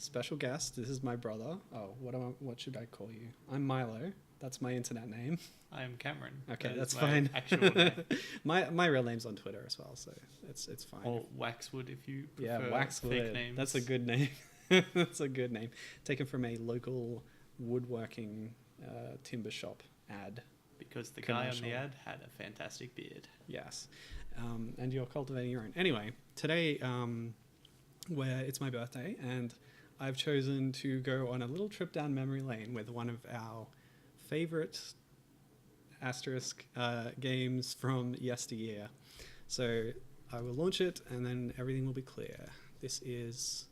special guest. This is my brother. Oh, what should I call you? I'm Milo. That's my internet name. I'm Cameron. Okay, That that's is my fine. Actual name. my real name's on Twitter as well, so it's fine. Or Waxwood if you prefer Yeah, Waxwood. fake names. That's a good name. That's a good name. Taken from a local woodworking timber shop ad. Because the guy on commercial. the ad had a fantastic beard. Yes. And you're cultivating your own. Anyway, today where it's my birthday, and I've chosen to go on a little trip down memory lane with one of our favorite asterisk games from yesteryear. So I will launch it, and then everything will be clear. This is...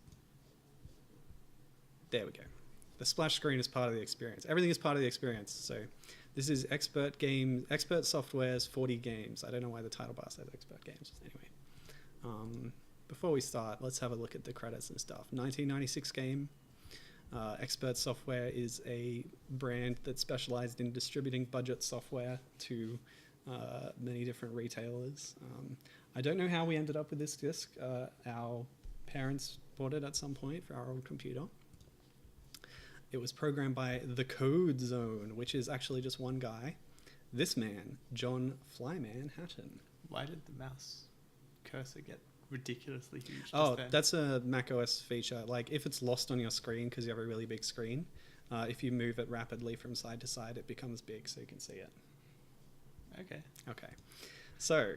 There we go. The splash screen is part of the experience. Everything is part of the experience. So this is Expert Software's 40 games. I don't know why the title bar says Expert Games. Anyway, before we start, let's have a look at the credits and stuff. 1996 game. Expert Software is a brand that specialized in distributing budget software to many different retailers. I don't know how we ended up with this disc. Our parents bought it at some point for our old computer. It was programmed by The Code Zone, which is actually just one guy. This man, John Flyman Hatton. Why did the mouse cursor get ridiculously huge? Oh, then? that's a macOS feature. Like, if it's lost on your screen because you have a really big screen, if you move it rapidly from side to side, it becomes big so you can see it. Okay. Okay. So,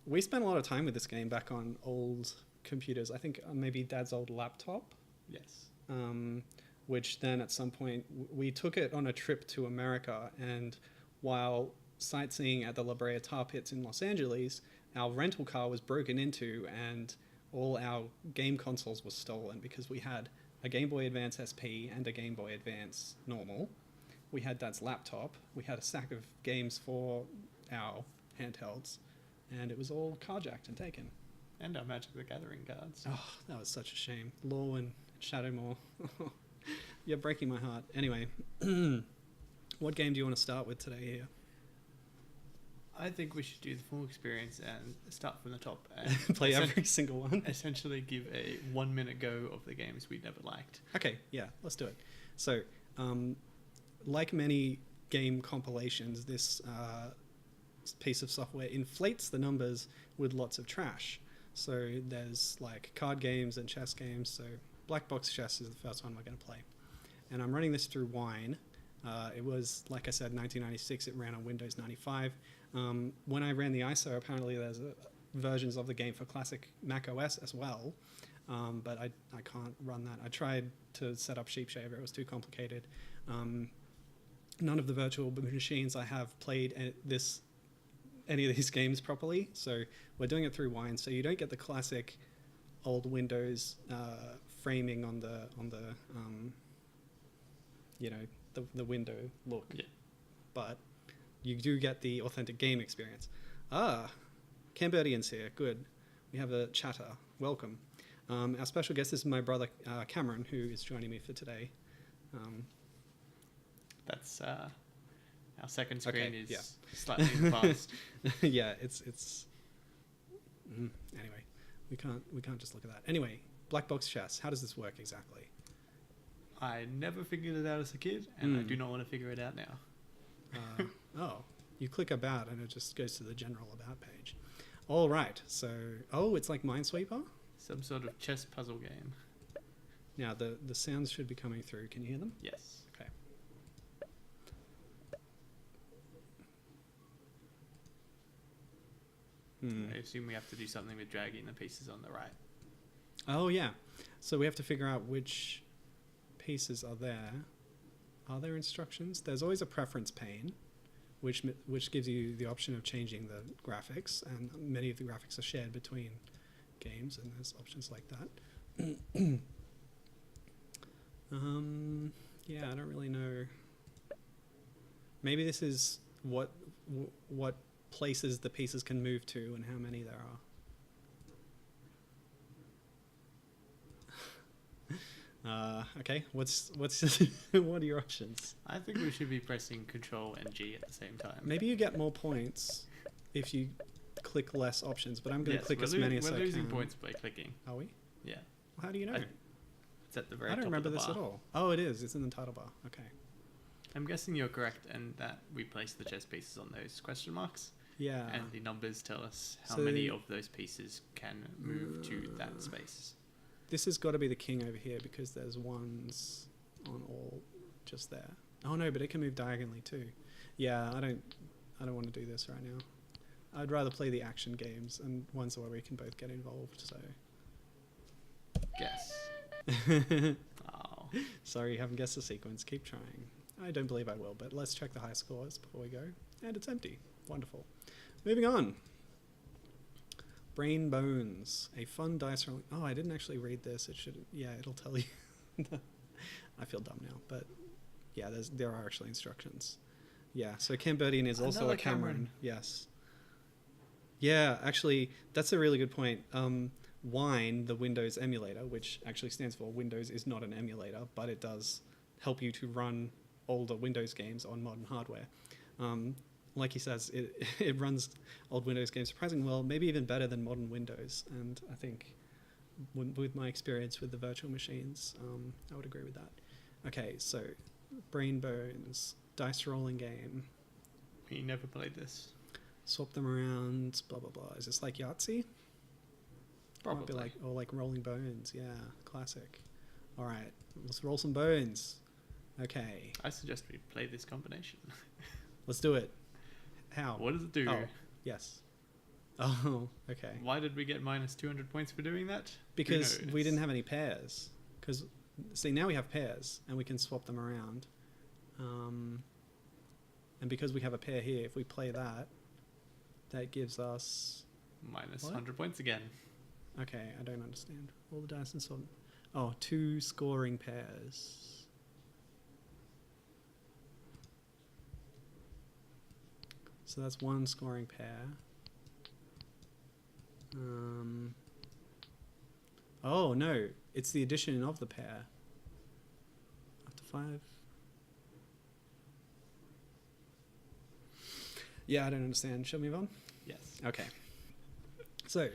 we spent a lot of time with this game back on old computers. I think maybe Dad's old laptop. Yes. Which then at some point we took it on a trip to America, and while sightseeing at the La Brea Tar Pits in Los Angeles, our rental car was broken into and all our game consoles were stolen because we had a Game Boy Advance SP and a Game Boy Advance normal. We had Dad's laptop, we had a stack of games for our handhelds, and it was all carjacked and taken. And our Magic the Gathering cards. Oh, that was such a shame. Lorwyn, Shadowmoor. You're breaking my heart. Anyway, what game do you want to start with today here? I think we should do the full experience and start from the top and Play every single one? essentially give a 1 minute go of the games we never liked. Okay, yeah, let's do it. So, like many game compilations, this piece of software inflates the numbers with lots of trash. So there's like card games and chess games. So Black Box Chess is the first one we're going to play. And I'm running this through Wine. It was, like I said, 1996. It ran on Windows 95. When I ran the ISO, apparently there's versions of the game for classic Mac OS as well. But I can't run that. I tried to set up Sheepshaver. It was too complicated. None of the virtual machines I have played any of these games properly. So we're doing it through Wine. So you don't get the classic old Windows framing on the the window look. Yeah. But you do get the authentic game experience. Cambodian's here. Good. We have a chatter. Welcome. Our special guest is my brother Cameron, who is joining me for today. That's our second screen Okay, is yeah. slightly fast. Yeah, it's anyway, we can't just look at that. Anyway, Black Box Chess, how does this work exactly? I never figured it out as a kid, and I do not want to figure it out now. You click about and it just goes to the general about page. All right, so it's like Minesweeper. Some sort of chess puzzle game. Now the sounds should be coming through. Can you hear them? Yes. Okay. I assume we have to do something with dragging the pieces on the right. Oh yeah, so we have to figure out which pieces are there. Are there instructions? There's always a preference pane, which gives you the option of changing the graphics, and many of the graphics are shared between games, and there's options like that. Yeah, I don't really know. Maybe this is what places the pieces can move to and how many there are. Okay, what's what are your options? I think we should be pressing Control and G at the same time. Maybe you get more points if you click less options, but I'm going to click as many as I can. We're losing points by clicking. Are we? Yeah. How do you know? It's It's at the very I don't top remember of the this bar. at all. Oh, it is. It's in the title bar. Okay. I'm guessing you're correct, and that we place the chess pieces on those question marks, Yeah. and the numbers tell us how So- many of those pieces can move to that space. This has got to be the king over here because there's ones on all just there. Oh no, but it can move diagonally too. Yeah, I don't want to do this right now. I'd rather play the action games and ones where we can both get involved. So. Guess. Oh. Sorry, you haven't guessed the sequence. Keep trying. I don't believe I will, but let's check the high scores before we go. And it's empty. Wonderful. Moving on. Brain Bones, a fun dice rolling. Oh, I didn't actually read this. It should. Yeah, it'll tell you. I feel dumb now, but yeah, there are actually instructions. Yeah, so Cambodian is also Another a Cameron. Cameron. Yes. Yeah, actually, that's a really good point. Wine, the Windows emulator, which actually stands for Windows is not an emulator, but it does help you to run older Windows games on modern hardware. Like he says, it runs old Windows games surprisingly well, maybe even better than modern Windows. And I think with my experience with the virtual machines, I would agree with that. Okay, so Brain Bones, dice rolling game. We never played this. Swap them around, blah, blah, blah. Is this like Yahtzee? Probably. Might be like, or like Rolling Bones, yeah, classic. All right, let's roll some bones. Okay, I suggest we play this combination. let's do it. How? What does it do? Oh, yes. Oh, okay. Why did we get minus 200 points for doing that? Because Who we knows? didn't have any pairs. Because, see, now we have pairs, and we can swap them around. And because we have a pair here, if we play that, that gives us... Minus What? 100 points again. Okay, I don't understand. All the dice and so on. Oh, 2 scoring pairs. So that's 1 scoring pair. Oh, no. It's the addition of the pair. Up to 5. Yeah, I don't understand. Shall we move on? Yes. Okay. So,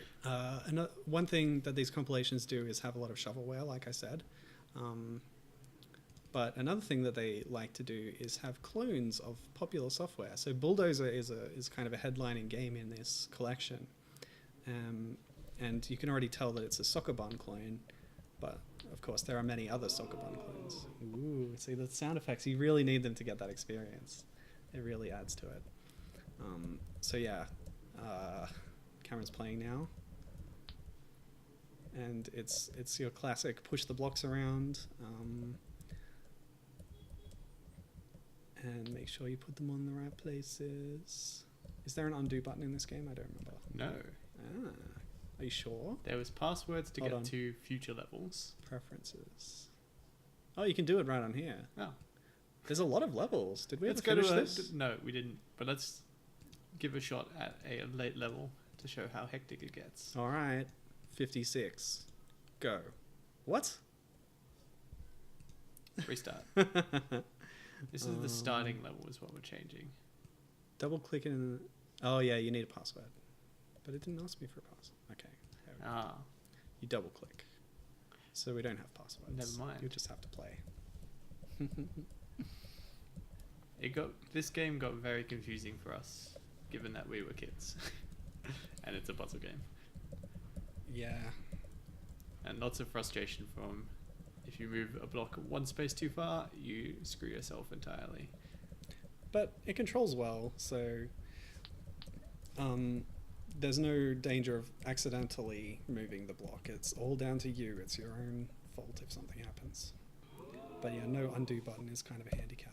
one thing that these compilations do is have a lot of shovelware, like I said. But another thing that they like to do is have clones of popular software. So Bulldozer is kind of a headlining game in this collection. And you can already tell that it's a Sokoban clone, but of course there are many other Sokoban clones. Ooh, see the sound effects, you really need them to get that experience. It really adds to it. So yeah, Cameron's playing now. And it's your classic push the blocks around, and make sure you put them on the right places. Is there an undo button in this game? I don't remember. No. Are you sure? There was passwords to Hold get on. to future levels. Preferences. Oh, you can do it right on here. Oh. There's a lot of levels. Did we Let's ever go finish to this? No, we didn't. But let's give a shot at a late level to show how hectic it gets. All right. 56. Go. What? Restart. This is the starting level is what we're changing. Double click in. Oh, yeah, you need a password. But it didn't ask me for a password. Okay. There we go. Ah, You double click. So we don't have passwords. Never mind. You just have to play. this game got very confusing for us, given that we were kids, and it's a puzzle game, Yeah. and lots of frustration from if you move a block one space too far, you screw yourself entirely. But it controls well, so there's no danger of accidentally moving the block. It's all down to you. It's your own fault if something happens. But yeah, no undo button is kind of a handicap.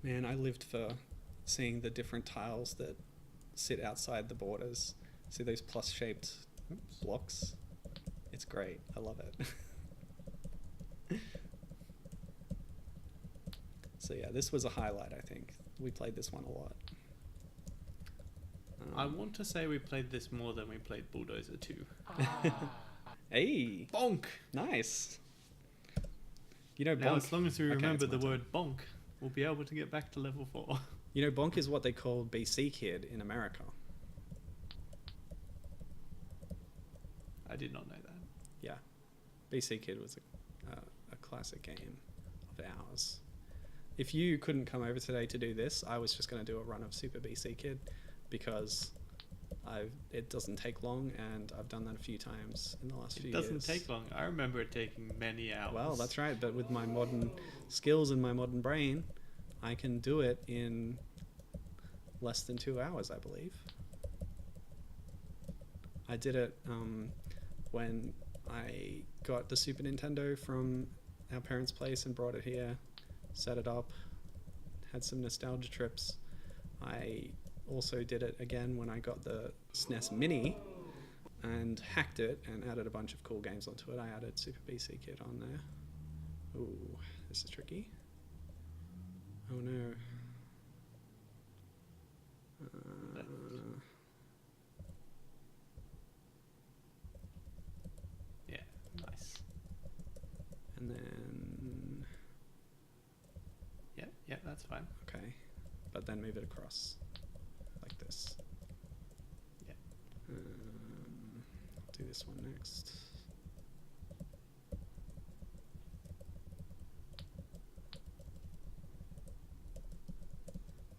Man, I lived for seeing the different tiles that sit outside the borders. See those plus-shaped blocks? It's great. I love it. So yeah, this was a highlight, I think. We played this one a lot. I want to say we played this more than we played Bulldozer 2. Hey, Bonk! nice. You know, Now, bonk. as long as we Okay, remember it's my the turn. word bonk, we'll be able to get back to level 4. You know, bonk is what they call BC Kid in America. I did not know that. yeah, BC Kid was a classic game of ours. If you couldn't come over today to do this, I was just going to do a run of Super BC Kid because it doesn't take long, and I've done that a few times in the last few years. It doesn't take long. I remember it taking many hours. Well, that's right, but with my modern skills and my modern brain, I can do it in less than 2 hours, I believe. I did it when I got the Super Nintendo from our parents' place and brought it here, set it up, had some nostalgia trips. I also did it again when I got the SNES Mini and hacked it and added a bunch of cool games onto it. I added Super BC Kid on there. Ooh, this is tricky. Oh no. Yeah, nice. And then, Yeah, that's fine. okay, but then move it across like this. Yeah. I'll do this one next.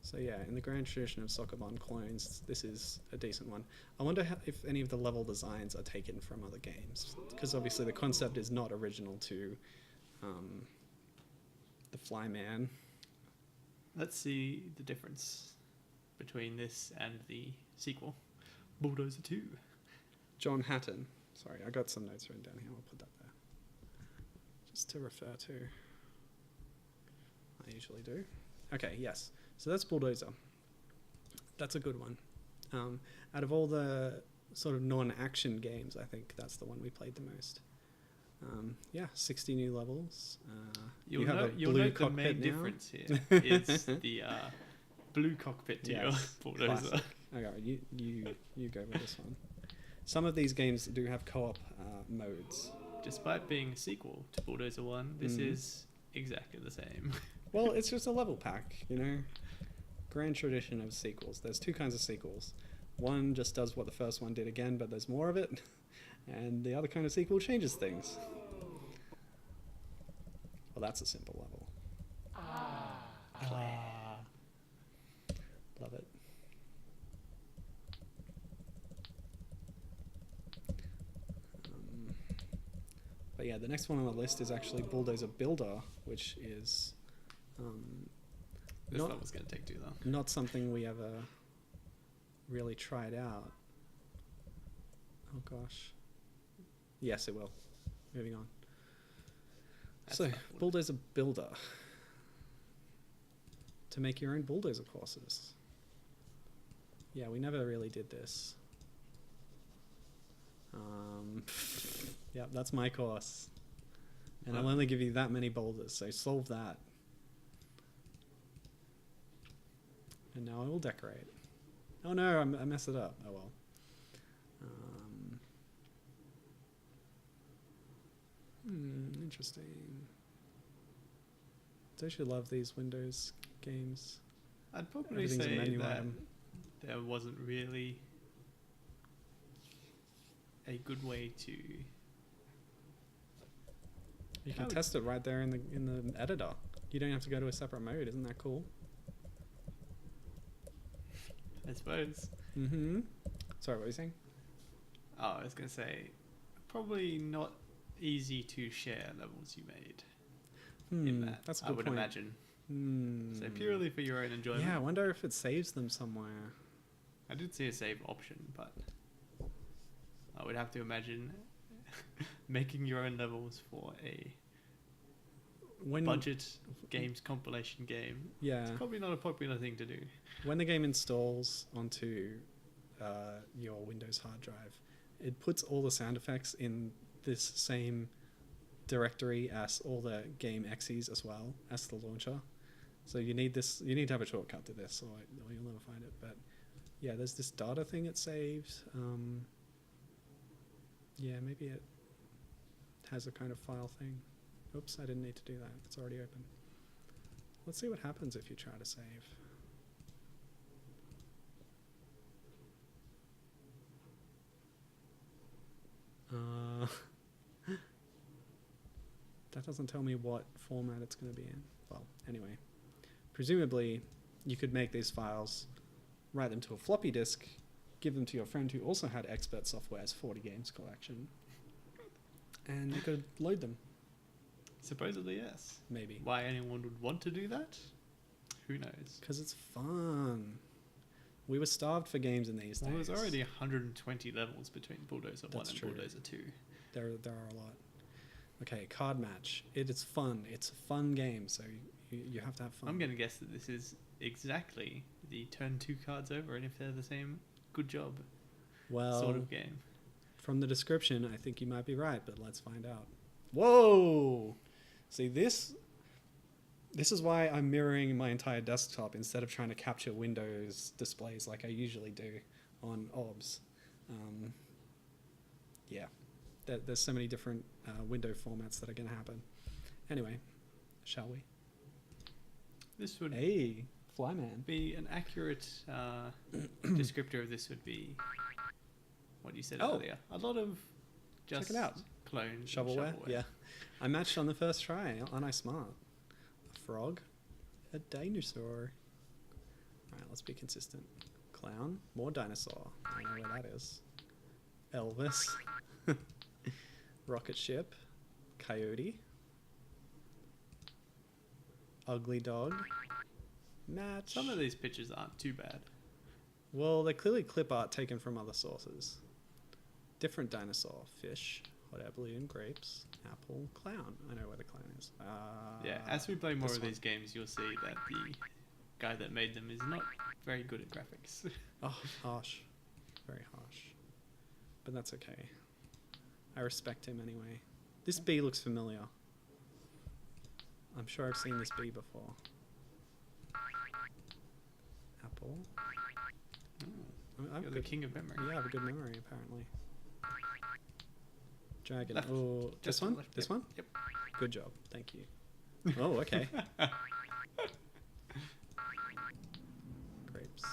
So yeah, in the grand tradition of Sokobon clones, this is a decent one. I wonder if any of the level designs are taken from other games, because obviously the concept is not original to the Flyman. Let's see the difference between this and the sequel, Bulldozer 2. John Hatton. Sorry, I got some notes written down here. I'll put that there. Just to refer to. I usually do. Okay, yes. So that's Bulldozer. That's a good one. Out of all the sort of non-action games, I think that's the one we played the most. Yeah, 60 new levels. You'll you have note, a you'll blue note the cockpit main now. difference here is the blue cockpit to your Yes, Bulldozer. classic. Okay, you go with this one. Some of these games do have co-op modes. Despite being a sequel to Bulldozer 1, this Mhm. is exactly the same. Well, it's just a level pack, you know? Grand tradition of sequels. There's two kinds of sequels. One just does what the first one did again, but there's more of it. And the other kind of sequel changes things. Well, that's a simple level. Love it. But yeah, the next one on the list is actually Bulldozer Builder, which is This not, level's going to take too long. not something we ever really tried out. Oh gosh. Yes, it will. Moving on. That's So, not what- Bulldozer Builder. To make your own bulldozer courses. Yeah, we never really did this. Yeah, that's my course. And I'll Well- only give you that many boulders, so solve that. And now I will decorate. Oh no, I messed it up. Oh well. Interesting. Don't you love these Windows games? I'd probably Everything's a say menu that item. there wasn't really a good way to. You How can would- test it right there in the editor. You don't have to go to a separate mode. Isn't that cool? I suppose. Mm-hmm. Sorry, what were you saying? Oh, I was going to say, probably not easy to share levels you made in that. That's a I good would point. imagine. Hmm. So purely for your own enjoyment. Yeah, I wonder if it saves them somewhere. I did see a save option, but I would have to imagine making your own levels for a When budget games compilation game. yeah, Probably not a popular thing to do. when the game installs onto your Windows hard drive, it puts all the sound effects in this same directory as all the game exes as well as the launcher. So you need this. You need to have a shortcut to this, or you'll never find it. But yeah, there's this data thing it saves. Yeah, maybe it has a kind of file thing. Oops, I didn't need to do that. It's already open. Let's see what happens if you try to save. that doesn't tell me what format it's going to be in. Well, anyway, presumably you could make these files, write them to a floppy disk, give them to your friend who also had Expert Software's 40 games collection, and you could load them, Supposedly, yes. maybe. Why anyone would want to do that? Who knows? Because it's fun. We were starved for games in these Well, days. there's already 120 levels between Bulldozer 1 That's and true. Bulldozer 2. There are a lot. Okay, Card Match. It is fun. It's a fun game, so you have to have fun. I'm going to guess that this is exactly the turn 2 cards over, and if they're the same, good job Well, sort of game. from the description, I think you might be right, but let's find out. Whoa! See, this is why I'm mirroring my entire desktop instead of trying to capture Windows displays like I usually do on OBS. Yeah, there's so many different window formats that are going to happen. Anyway, shall we? This would Hey, Flyman. be an accurate descriptor of this would be what you said Oh. earlier. A lot of Check just it out. clones. Shovelware? Yeah. I matched on the first try. Aren't I smart? A frog. A dinosaur. Alright, let's be consistent. Clown. More dinosaur. I know where that is. Elvis. Rocket ship. Coyote. Ugly dog. Match. Some of these pictures aren't too bad. Well, they're clearly clip art taken from other sources. Different dinosaur. Fish. Hot air balloon. Grapes. Apple. Clown. I know where the clown is. Yeah, as we play more this of one. these games, you'll see that the guy that made them is not very good at graphics. Oh, harsh. Very harsh. But that's okay. I respect him anyway. This bee looks familiar. I'm sure I've seen this bee before. Apple. I've You're the good, king of memory. yeah, I have a good memory apparently. Dragon. Left. Oh, this Just one? left, This yep. one? Yep. Good job. Thank you. Oh, okay. Grapes.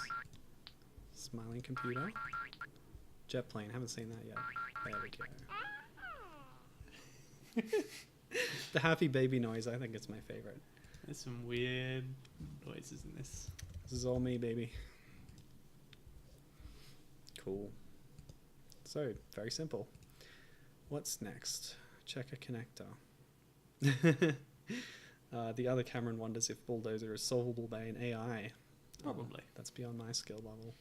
Smiling computer. Jet plane. Haven't seen that yet. There we go. The happy baby noise. I think it's my favorite. There's some weird noises in this. This is all me, baby. Cool. So, very simple. What's next? Check a connector. The other Cameron wonders if Bulldozer is solvable by an AI. Probably. That's beyond my skill level.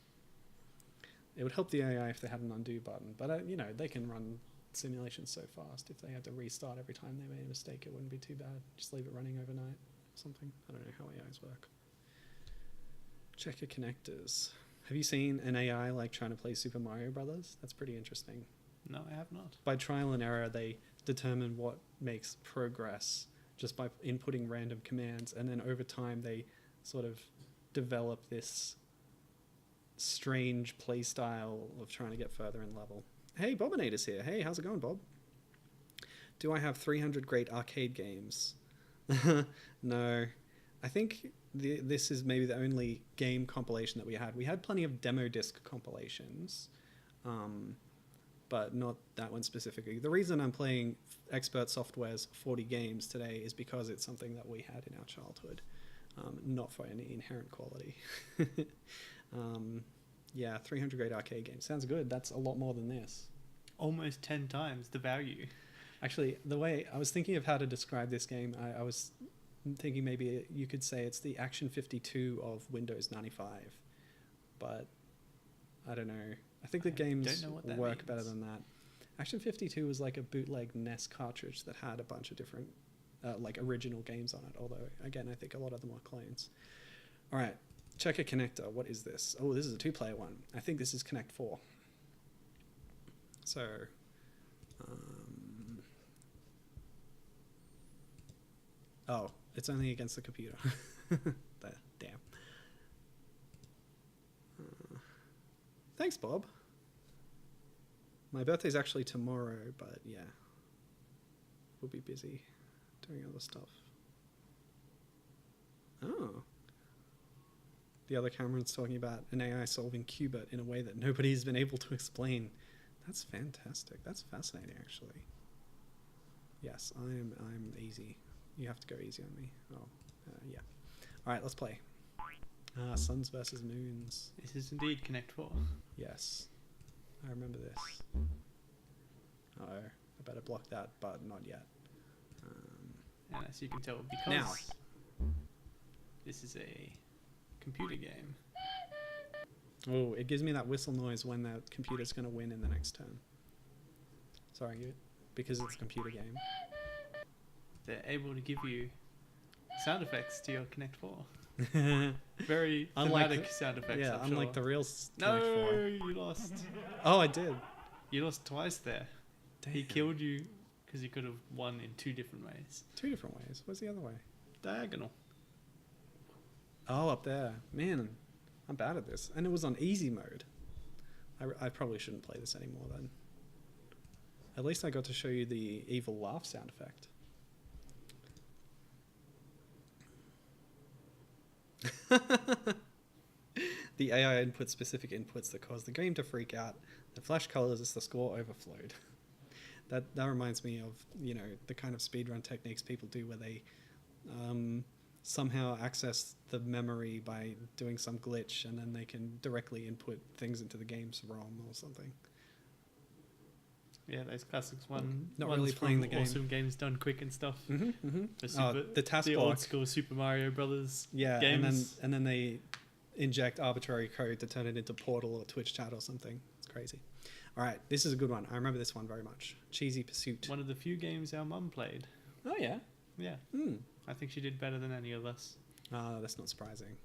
It would help the AI if they had an undo button, but you know, they can run simulations so fast. If they had to restart every time they made a mistake, it wouldn't be too bad. Just leave it running overnight or something. I don't know how AIs work. Checker connectors. Have you seen an AI like trying to play Super Mario Brothers? That's pretty interesting. No, I have not. By trial and error, they determine what makes progress just by inputting random commands, and then over time they sort of develop this strange play style of trying to get further in level. Hey, Bobinator's here. Hey, how's it going, Bob? Do I have 300 great arcade games? No. I think this is maybe the only game compilation that we had. We had plenty of demo disc compilations, but not that one specifically. The reason I'm playing Expert Software's 40 games today is because it's something that we had in our childhood, not for any inherent quality. Yeah, 300 great arcade games. Sounds good. That's a lot more than this. Almost 10 times the value. Actually, the way I was thinking of how to describe this game, I was thinking maybe you could say it's the Action 52 of Windows 95. But I don't know. I think the games don't know what that work better means. than that. Action 52 was like a bootleg NES cartridge that had a bunch of different like original games on it. Although, again, I think a lot of them are clones. All right. Check a connector. What is this? Oh, this is a 2-player one. I think this is Connect 4. So, oh, it's only against the computer. Damn. Thanks, Bob. My birthday's actually tomorrow, but yeah, we'll be busy doing other stuff. Oh. The other Cameron's talking about an AI solving qubit in a way that nobody's been able to explain. That's fantastic. That's fascinating, actually. Yes, I'm easy. You have to go easy on me. Oh, yeah. All right, let's play. Suns versus Moons. This is indeed Connect 4. Yes, I remember this. Oh, I better block that, but not yet. And as you can tell, because Now. this is a computer game, Oh, it gives me that whistle noise when the computer's going to win in the next turn. Sorry, because it's a computer game. they're able to give you sound effects to your Connect 4. Very Unlike thematic sound effects. Yeah, I'm unlike sure. the real No, Connect 4. you lost. Oh, I did. You lost twice there. He Damn. killed you because you could have won in 2 different ways. 2 different ways. What's the other way? Diagonal. Oh, up there. Man, I'm bad at this. And it was on easy mode. I probably shouldn't play this anymore then. At least I got to show you the evil laugh sound effect. The AI input specific inputs that cause the game to freak out. The flash colors as the score overflowed. That reminds me of, you know, the kind of speedrun techniques people do where they somehow access the memory by doing some glitch and then they can directly input things into the game's ROM or something. Yeah, those classics Not ones really playing from the game. Awesome Games Done Quick and stuff. The task the block. old school Super Mario Brothers. Yeah, games. and then they inject arbitrary code to turn it into Portal or Twitch chat or something. It's crazy. All right, this is a good one. I remember this one very much. Cheesy Pursuit. One of the few games our mum played. Oh yeah. Yeah, Hmm. I think she did better than any of us That's not surprising.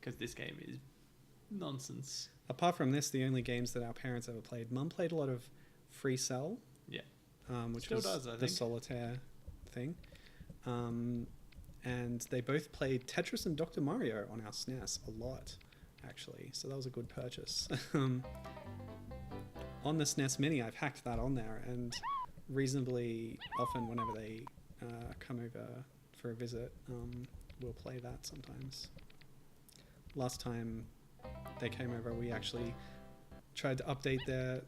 because this game is nonsense. Apart from this, the only games that our parents ever played, Mum played a lot of Free Cell. Yeah. Which Still was does, I the think. solitaire thing. And they both played Tetris and Dr. Mario on our SNES a lot, actually. So that was a good purchase. On the SNES Mini, I've hacked that on there, and reasonably often whenever they come over for a visit, we'll play that sometimes. Last time they came over, we actually tried to update their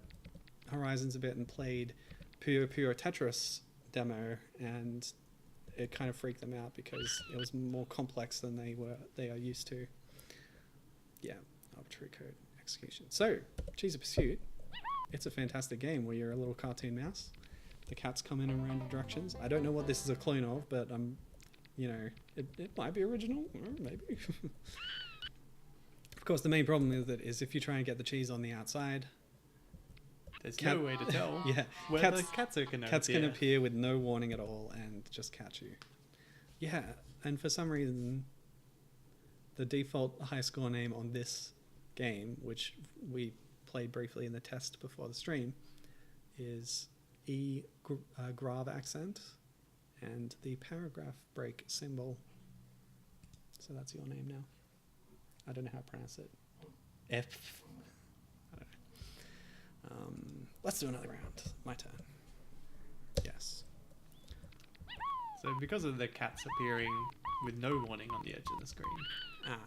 Horizons a bit and played Puyo Puyo Tetris demo, and it kind of freaked them out because it was more complex than they are used to. Yeah, arbitrary code execution. So, Cheesy Pursuit, it's a fantastic game where you're a little cartoon mouse. The cats come in random directions. I don't know what this is a clone of, but it might be original, or maybe. Of course, the main problem is if you try and get the cheese on the outside, There's Cat- no way to tell yeah, where cats- the cats are going to cats can appear with no warning at all and just catch you. Yeah, and for some reason, the default high score name on this game, which we played briefly in the test before the stream, is grave accent and the paragraph break symbol. So that's your name now. I don't know how to pronounce it. F. I don't know. Let's do another round. My turn. Yes. So because of the cats appearing with no warning on the edge of the screen,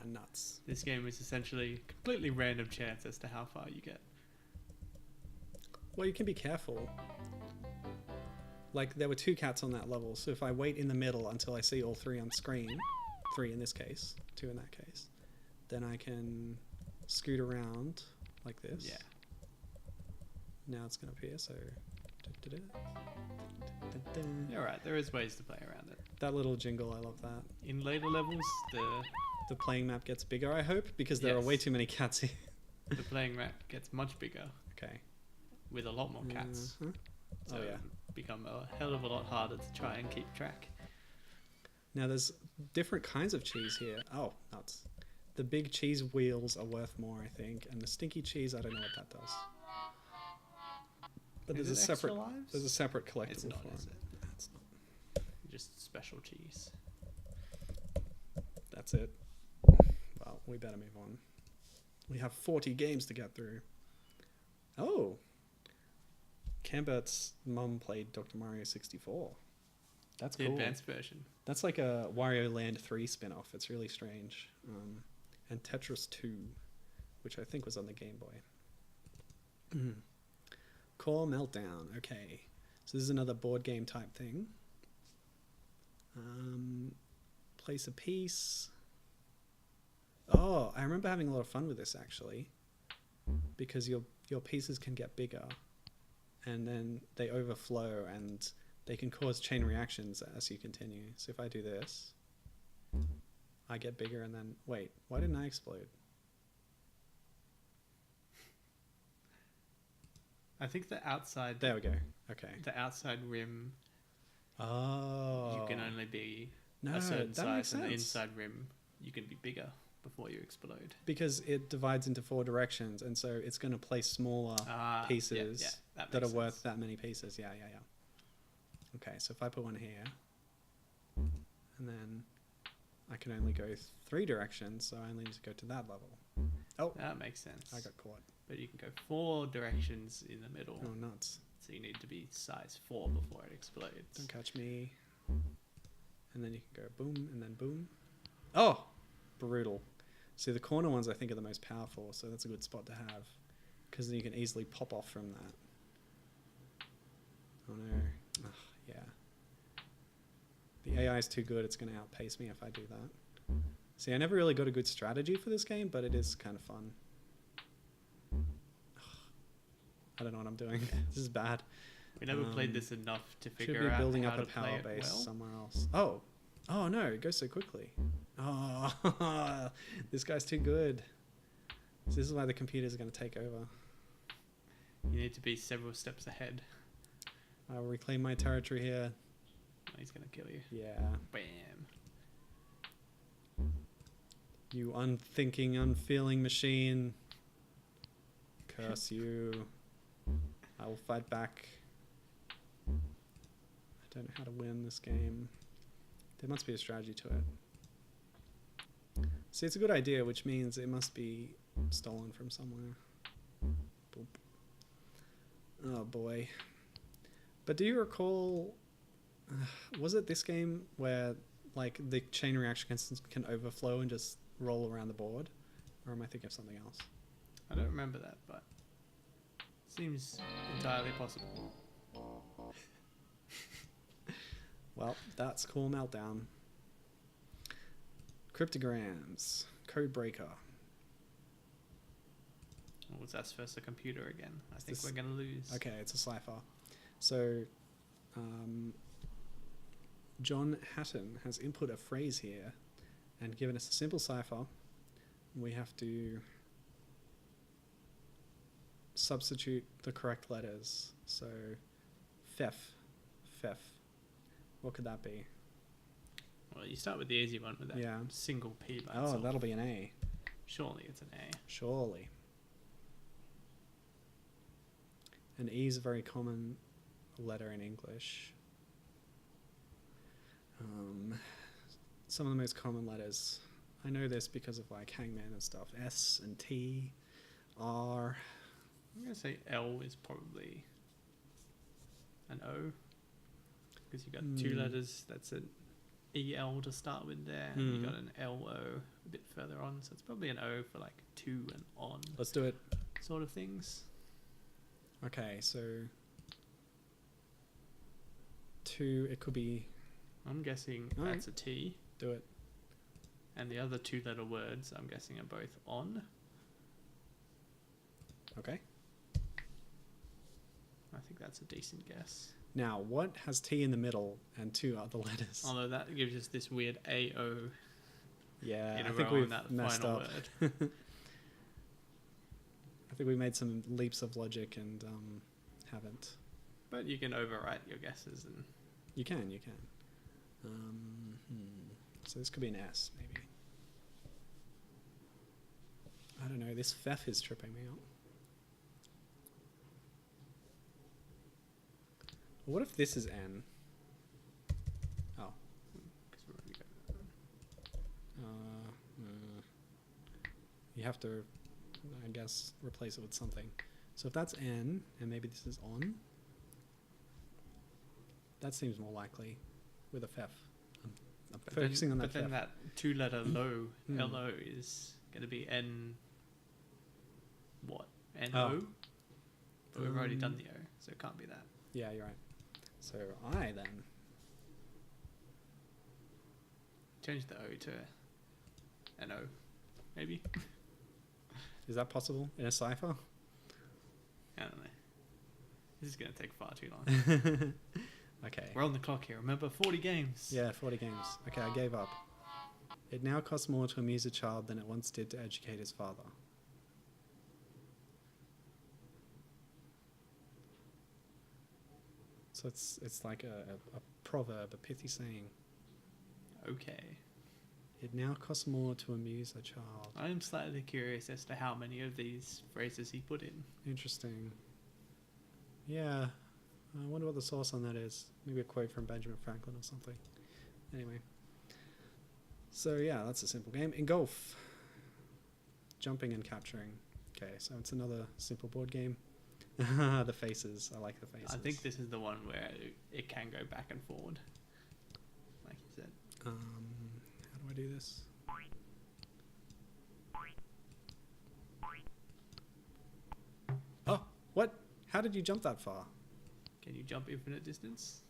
Nuts. this game is essentially completely random chance as to how far you get. Well, you can be careful. Like, there were 2 cats on that level, so if I wait in the middle until I see all 3 on screen, 3 in this case, 2 in that case, then I can scoot around like this. Yeah. Now it's going to appear, so... You're right, there is ways to play around it. That little jingle, I love that. In later levels, The playing map gets bigger, I hope, because there are Yes. way too many cats here. the playing map gets much bigger Okay. with a lot more cats. Mhm. So Oh, yeah. it become a hell of a lot harder to try and keep track. Now, there's different kinds of cheese here. Oh, nuts. The big cheese wheels are worth more, I think, and the stinky cheese, I don't know what that does. But Is there's a it extra separate lives? there's a separate collectible It's not, for is it. it? It's not. Just special cheese. That's it. Well, we better move on. We have 40 games to get through. Oh, Cambert's mum played Dr. Mario 64. That's The cool. advanced version. That's like a Wario Land 3 spin-off. It's really strange. And Tetris 2, which I think was on the Game Boy. Core Meltdown. Okay. So this is another board game type thing. Place a piece. Oh, I remember having a lot of fun with this actually, because your pieces can get bigger, and then they overflow, and they can cause chain reactions as you continue. So if I do this, I get bigger, and then wait, why didn't I explode? I think the outside. There we go. Okay. The outside rim. Oh. You can only be no, a certain that makes size, and the sense. inside rim you can be bigger before you explode. Because it divides into 4 directions, and so it's going to place smaller pieces that are worth that many pieces. Yeah. Okay, so if I put one here, and then I can only go 3 directions, so I only need to go to that level. Oh, that makes sense. I got caught. But you can go 4 directions in the middle. Oh, nuts. So you need to be size 4 before it explodes. Don't catch me. And then you can go boom, and then boom. Oh, brutal. See, the corner ones I think are the most powerful, so that's a good spot to have, because then you can easily pop off from that. Oh no. Ugh, yeah. The AI is too good, it's going to outpace me if I do that. See, I never really got a good strategy for this game, but it is kind of fun. I don't know what I'm doing. This is bad. We never played this enough to figure Should be out building how up to a play power it base well. somewhere else. Oh no, it goes so quickly. Oh, this guy's too good. So this is why the computer's going to take over. You need to be several steps ahead. I'll reclaim my territory here. He's going to kill you. Yeah. Bam. You unthinking, unfeeling machine. Curse you. I will fight back. I don't know how to win this game. There must be a strategy to it. See, it's a good idea, which means it must be stolen from somewhere. Boop. Oh boy. But do you recall, was it this game where like the chain reaction can overflow and just roll around the board? Or am I thinking of something else? I don't remember that, but seems entirely possible. Well, that's Cool Meltdown. Cryptograms. Codebreaker. Oh, that's first a computer again. I think this- we're going to lose. Okay, it's a cipher. So, John Hatton has input a phrase here and given us a simple cipher. We have to substitute the correct letters. So, Fef. What could that be? Well, you start with the easy one with that Yeah. single P by Oh, itself. that'll be an A. Surely it's an A. Surely. An E is a very common letter in English. Some of the most common letters. I know this because of like Hangman and stuff. S and T, R. I'm going to say L is probably an O. Because you got 2 letters. That's an EL to start with there. And you got an LO a bit further on. So it's probably an O for like to and on Let's do it. sort of things. Okay, so 2, it could be, I'm guessing Alright. that's a T. do it. And the other 2 letter words I'm guessing are both on. Okay. I think that's a decent guess. Now, what has T in the middle and 2 other letters? Although that gives us this weird AO Yeah, in I a think row in we've that messed final up. word. I think we made some leaps of logic and haven't. But you can overwrite your guesses and You can. So this could be an S, maybe. I don't know. This Fef is tripping me out. What if this is N? Oh. because we're already going. You have to, I guess, replace it with something. So if that's N, and maybe this is on, that seems more likely with a Fef. I'm focusing on that But then Fef. that 2 letter low Hmm. LO is going to be N. What? NO? Oh. But we've already done the O, so it can't be that. Yeah, you're right. So I then. Change the O to an O, maybe. Is that possible in a cipher? I don't know. This is going to take far too long. Okay. We're on the clock here. Remember, 40 games. Yeah, 40 games. Okay, I gave up. It now costs more to amuse a child than it once did to educate his father. So it's like a proverb, a pithy saying. Okay. It now costs more to amuse a child. I am slightly curious as to how many of these phrases he put in. Interesting. Yeah. I wonder what the source on that is. Maybe a quote from Benjamin Franklin or something. Anyway. So yeah, that's a simple game. In golf, jumping and capturing. Okay, so it's another simple board game. The faces. I like the faces. I think this is the one where it can go back and forward, like you said. How do I do this? Oh, what? How did you jump that far? Can you jump infinite distance?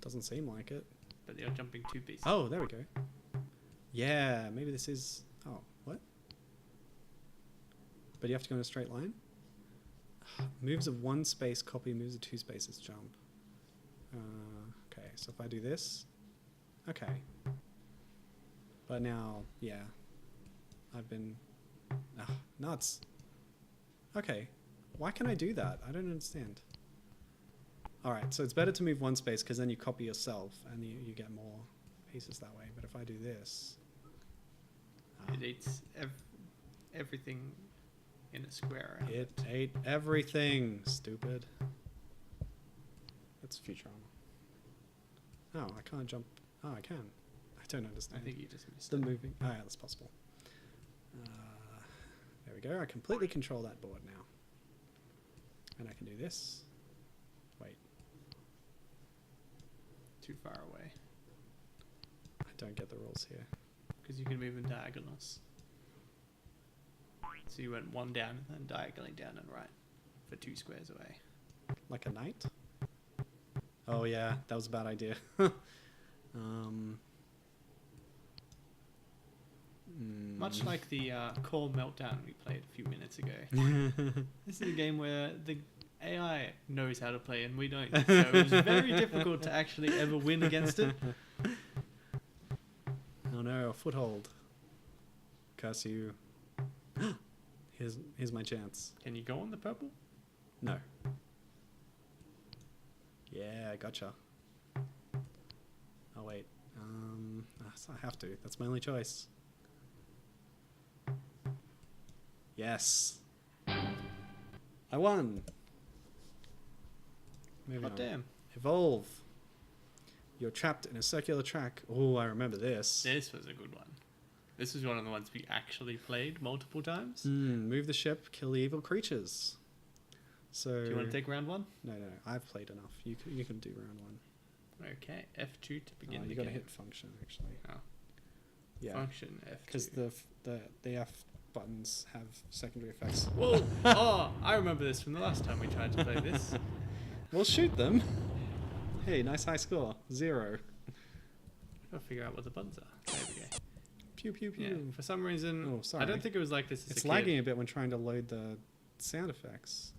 Doesn't seem like it. But you're jumping 2 pieces. Oh, there we go. Yeah, maybe this is... Oh, what? But you have to go in a straight line? Moves of 1 space copy, moves of 2 spaces jump. Okay, so if I do this... Okay. But now, yeah. I've been... nuts. Okay. Why can I do that? I don't understand. Alright, so it's better to move 1 space because then you copy yourself and you get more pieces that way. But if I do this... It eats everything in a square. It ate everything, stupid. That's Futurama. Oh, I can't jump. Oh, I can. I don't I understand. think you just missed The it. moving. Oh, yeah, that's possible. There we go. I completely control that board now. And I can do this. Wait, Too far away. I don't get the rules here. Because you can move in diagonals. So you went 1 down and then diagonally down and right for 2 squares away. Like a knight? Oh yeah, that was a bad idea. Much like the Core Meltdown we played a few minutes ago. This is a game where the AI knows how to play and we don't. So it was very difficult to actually ever win against it. Oh no, a foothold. Curse you. Here's my chance. Can you go on the purple? No. Yeah, gotcha. Oh wait. I have to. That's my only choice. Yes. I won. Moving Oh on. damn. Evolve. You're trapped in a circular track. Oh, I remember this. This was a good one. This was one of the ones we actually played multiple times. Move the ship, kill the evil creatures. So. Do you want to take round 1? No, I've played enough. You can do round 1. Okay, F2 to begin the You game. got to hit function actually. Oh. Yeah. Function F2. Because the F buttons have secondary effects. Whoa! Oh, I remember this from the last time we tried to play this. We'll shoot them. Hey, nice high score. 0. Gotta figure out what the buttons are. There we go. Pew pew pew. Yeah, for some reason, Oh, sorry. I don't think it was like this as It's a lagging kid. a bit when trying to load the sound effects.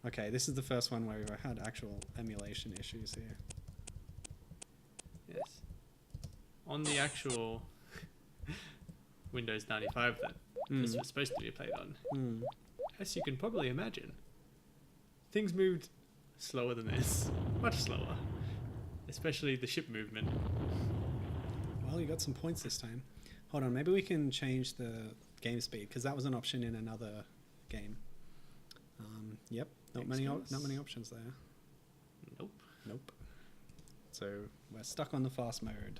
Okay, this is the first one where we've had actual emulation issues here. Yes. On the actual Windows 95 that this was supposed to be played on, as you can probably imagine, things moved slower than this. Much slower. Especially the ship movement. Well, you got some points this time. Hold on, maybe we can change the game speed because that was an option in another game. Yep, not many options there. Nope. Nope. So we're stuck on the fast mode.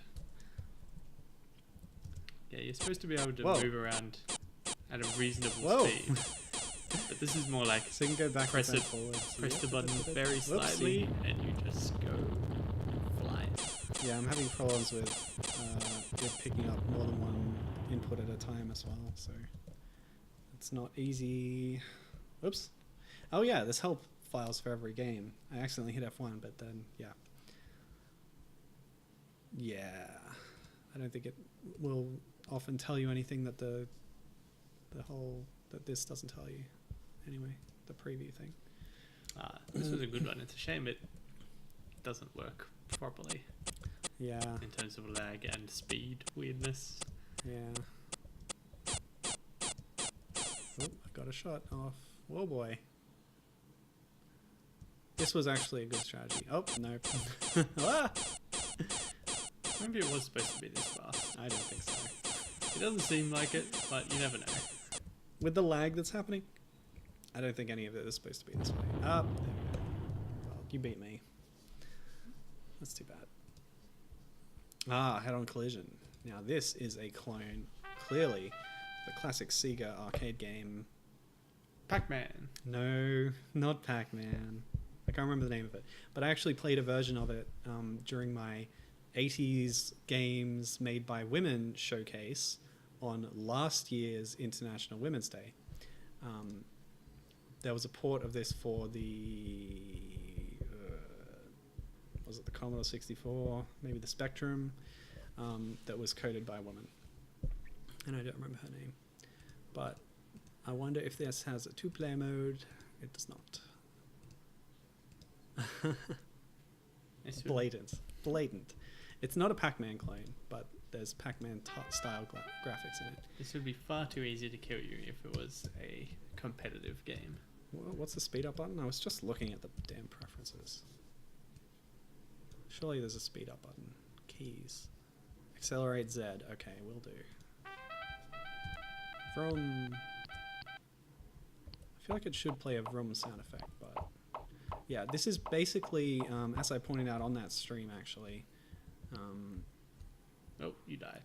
Yeah, you're supposed to be able to Whoa. move around at a reasonable Whoa. speed. But this is more like So you can go back Press and it- forwards. press the Yep, button yep, yep. very Whoopsie. slightly and you just go flying. Yeah, I'm having problems with it picking up more than one input at a time as well, so it's not easy. Oops. Oh yeah, there's help files for every game. I accidentally hit F1, but then, yeah. Yeah, I don't think it will often tell you anything that that this doesn't tell you. Anyway, the preview thing. This was a good one. It's a shame it doesn't work properly Yeah, in terms of lag and speed weirdness. yeah. Oh, I got a shot off. Whoa, boy. This was actually a good strategy. Oh, no. Ah! Maybe it was supposed to be this fast. I don't think so. It doesn't seem like it, but you never know. With the lag that's happening, I don't think any of it is supposed to be this way. Ah, there we go. Well, you beat me. That's too bad. Head-on collision. Now this is a clone, clearly, the classic Sega arcade game. Pac-Man. No, not Pac-Man. I can't remember the name of it, but I actually played a version of it during my 80s games made by women showcase on last year's International Women's Day. There was a port of this for the was it the Commodore 64, maybe the Spectrum, that was coded by a woman, and I don't remember her name. But I wonder if this has a two-player mode. It does not. Blatant. It's not a Pac-Man clone, but there's Pac-Man style graphics in it. This would be far too easy to kill you if it was a competitive game. What's the speed up button? I was just looking at the damn preferences. Surely there's a speed up button. Keys. Accelerate Z. Okay, will do. Vroom. I feel like it should play a vroom sound effect, but yeah, this is basically, as I pointed out on that stream actually, Oh, you died.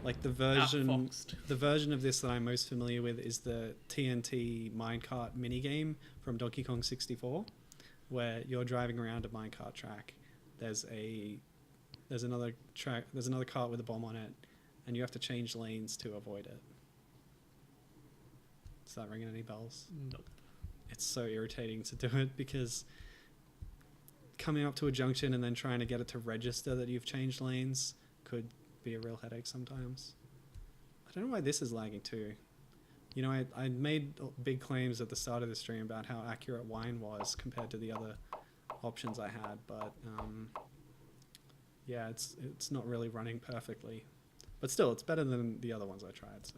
like the version Outfoxed. of this that I'm most familiar with is the TNT minecart minigame from Donkey Kong 64, where you're driving around a minecart track. There's another cart with a bomb on it, and you have to change lanes to avoid it. Is that ringing any bells? Nope. It's so irritating to do it because coming up to a junction and then trying to get it to register that you've changed lanes could be a real headache sometimes. I don't know why this is lagging too. You know, I made big claims at the start of the stream about how accurate wine was compared to the other options I had, but yeah, it's not really running perfectly. But still, it's better than the other ones I tried, so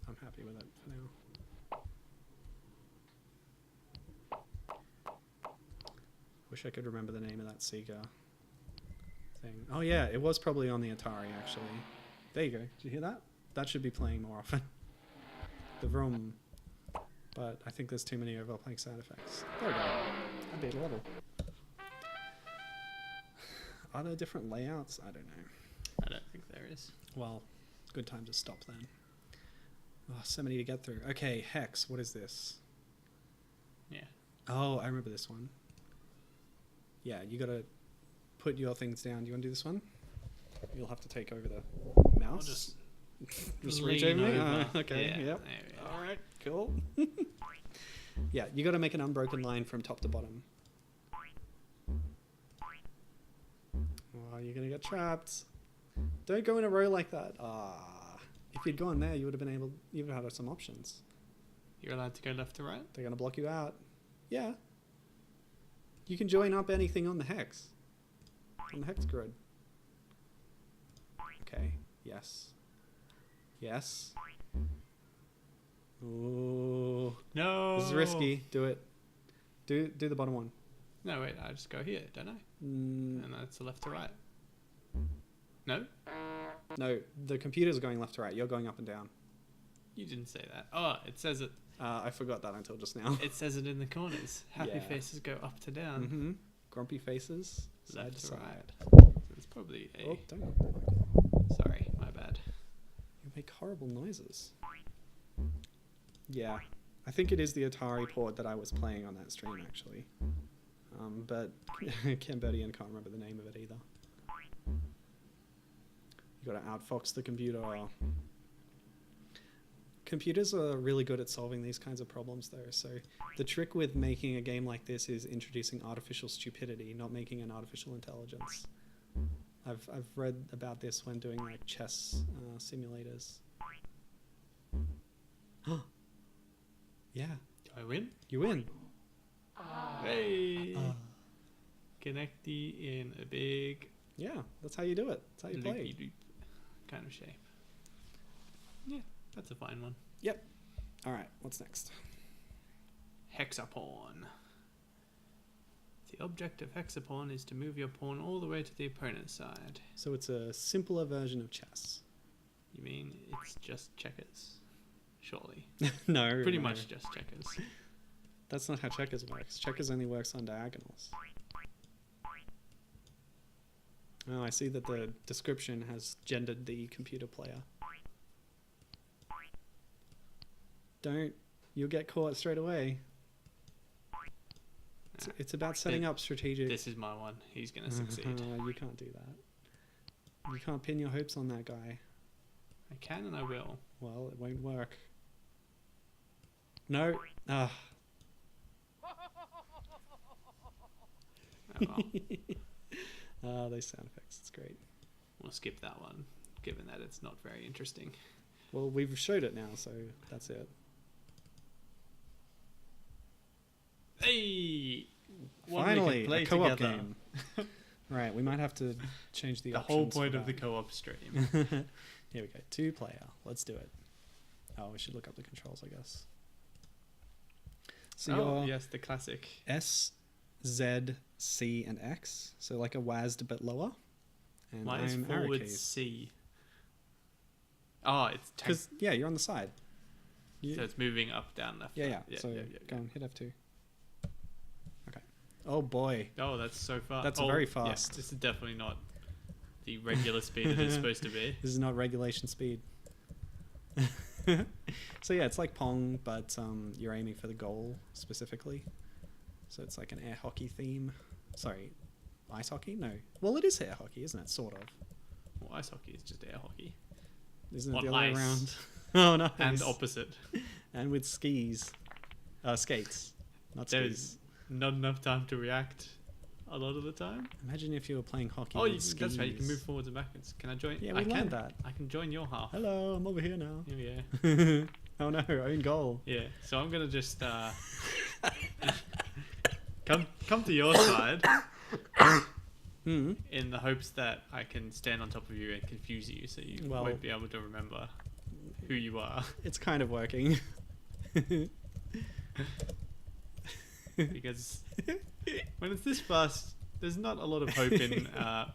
I'm happy with it for now. Wish I could remember the name of that Sega thing. Oh yeah, it was probably on the Atari actually. There you go. Did you hear that? That should be playing more often. The vroom. But I think there's too many overplaying sound effects. There we go. I beat a level. Are there different layouts? I don't know. I don't think there is. Well, good time to stop then. Oh, so many to get through. Okay, Hex. What is this? Yeah. Oh, I remember this one. Yeah, you gotta put your things down. Do you want to do this one? You'll have to take over the mouse. I'll just lean reach over me? over. Okay, Yeah, yep. there we go. Alright, cool. Yeah, you gotta make an unbroken line from top to bottom. Oh, you're gonna get trapped. Don't go in a row like that. If you'd gone there, you would have been able. You would have had some options. You're allowed to go left to right? They're gonna block you out. Yeah. You can join up anything on the hex. On the hex grid. Okay. Yes. Yes. Ooh. No. This is risky. Do it. Do the bottom one. No, wait. I just go here, don't I? Mm, And that's the left to right. No? no, the computer's going left to right. You're going up and down. You didn't say that. Oh, it says it. I forgot that until just now. It says it in the corners. Happy Yeah. faces go up to down. Mm-hmm. Grumpy faces. Side Left to to side. right. It's probably a... Oh, don't. Sorry, my bad. You make horrible noises. Yeah. I think it is the Atari port that I was playing on that stream, actually. But Cambodian can't remember the name of it either. You gotta outfox the computer. Computers are really good at solving these kinds of problems, though. So the trick with making a game like this is introducing artificial stupidity, not making an artificial intelligence. I've read about this when doing like chess simulators. Yeah, Do I win? you win. Hey! Uh, Connecty in a big yeah, that's how you do it. That's how you play. loopy-loop kind of shape. Yeah, that's a fine one. All right, what's next? Hexapawn. The object of hexapawn is to move your pawn all the way to the opponent's side. So it's a simpler version of chess. You mean it's just checkers? Surely. No, Pretty no. much just checkers. That's not how checkers works. Checkers only works on diagonals. Oh, I see that the description has gendered the computer player. Don't. You'll get caught straight away. It's about setting up strategic... This is my one. He's going to succeed. You can't do that. You can't pin your hopes on that guy. I can and I will. Well, it won't work. No. Ah. Oh, well. Those sound effects. It's great. We'll skip that one, given that it's not very interesting. Well, we've showed it now, so that's it. Hey! One we Finally, can play a co-op together. game. Right, we might have to change the The options whole for point of the that. co-op stream. Here we go. 2-player. Let's do it. Oh, we should look up the controls, I guess. So Oh, you're yes, the classic. S, Z, C, and X. So like a WASD but lower. And Why is I'm arrow forward keys. C? Oh, it's Because, yeah, you're on the side. so it's moving up, down, left. Yeah, right. yeah. So yeah. go and hit F2. Okay. Oh boy. Oh, that's so fast. That's oh, very yeah, fast. this is definitely not the regular speed that it's supposed to be. This is not regulation speed. So yeah, it's like Pong, but you're aiming for the goal specifically. So it's like an air hockey theme. Sorry, ice hockey? No. Well, it is air hockey, isn't it? Sort of. Well, ice hockey is just air hockey. Isn't it On the other way ice. around? Oh no. And opposite. And with skis. Skates. Not There's skis. not enough time to react a lot of the time. Imagine if you were playing hockey Oh, with skis. that's right. You can move forwards and backwards. Can I join? Yeah, I we can. learned that. I can join your half. Hello, I'm over here now. Here we are. Oh no, own goal. Yeah. So I'm gonna just come to your side Mm. in the hopes that I can stand on top of you and confuse you, so you Well- won't be able to remember who you are. It's kind of working. Because when it's this fast, there's not a lot of hope in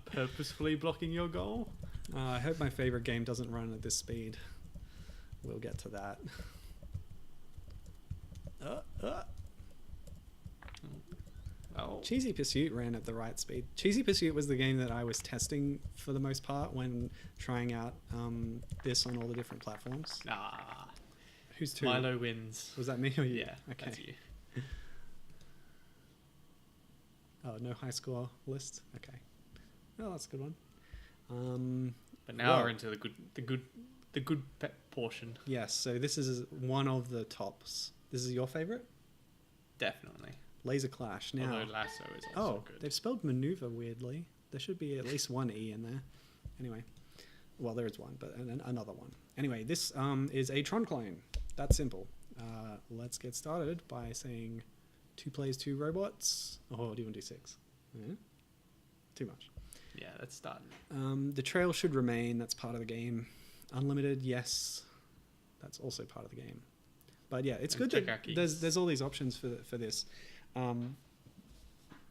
purposefully blocking your goal. I hope my favorite game doesn't run at this speed. We'll get to that. Oh, Cheesy Pursuit ran at the right speed. Cheesy Pursuit was the game that I was testing for the most part when trying out this on all the different platforms. ah, Who's two? Milo wins. Was that me or you? Yeah, Okay. that's you. Oh, no high score list. Okay. Oh, that's a good one. But now Well- we're into the good portion. Yes. So this is one of the tops. This is your favorite? Definitely. Laser Clash. Now. Although Lasso is also Oh, good. they've spelled maneuver weirdly. There should be at least one E in there. Anyway, well, there is one, but another one. Anyway, this is a Tron clone. That's simple. Let's get started by saying 2 plays 2 robots. Or do you want to do 6? Yeah? Too much. Yeah, let's start. The trail should remain. That's part of the game. Unlimited, yes. That's also part of the game. But yeah, it's And good check that our there's keys. all these options for this.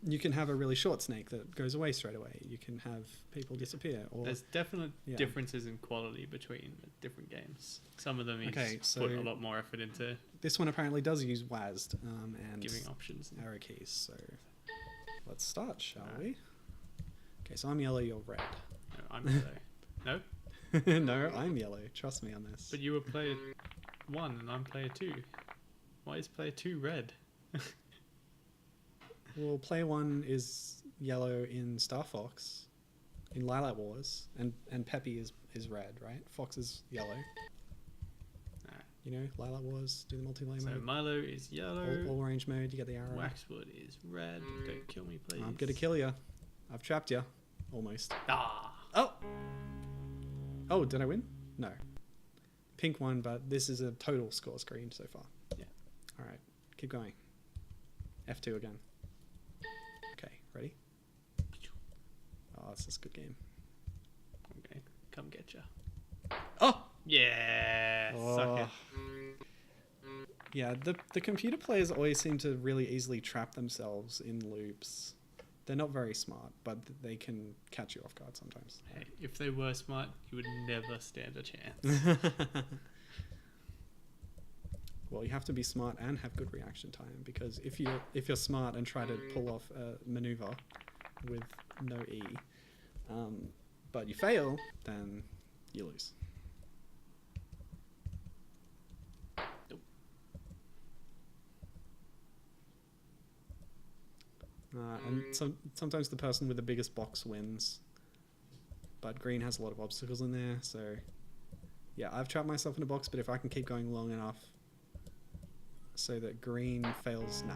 You can have a really short snake that goes away straight away. You can have people disappear. Or There's definite Yeah. differences in quality between different games. Some of them you Okay, just so- put a lot more effort into this one apparently does use WASD and giving options. arrow keys. So let's start, shall Alright. we? Okay, so I'm yellow, you're red. No, I'm yellow. No, No, I'm yellow. Trust me on this. but you were player 1 and I'm player 2. Why is player 2 red? Well, player 1 is yellow in Star Fox, in Lilac Wars, and Peppy is red, right? Fox is yellow. Alright. You know, Lilac Wars, do the multi-layer So mode. Milo is yellow. All range mode, you get the arrow. Waxwood is red. Don't kill me, please. I'm gonna kill you. I've trapped you. Almost. Ah, Oh, did I win? No. Pink won, but this is a total score screen so far. Yeah. All right, keep going. F2 again. Okay, ready? Oh, this is a good game. Okay, come get ya. Oh! Yeah, suck it. Yeah, the computer players always seem to really easily trap themselves in loops. They're not very smart, but they can catch you off guard sometimes. Hey, if they were smart, you would never stand a chance. Well, you have to be smart and have good reaction time, because if you're smart and try to pull off a maneuver with no E, but you fail, then you lose. And sometimes the person with the biggest box wins, but green has a lot of obstacles in there, so yeah, I've trapped myself in a box, but if I can keep going long enough so that green fails, no.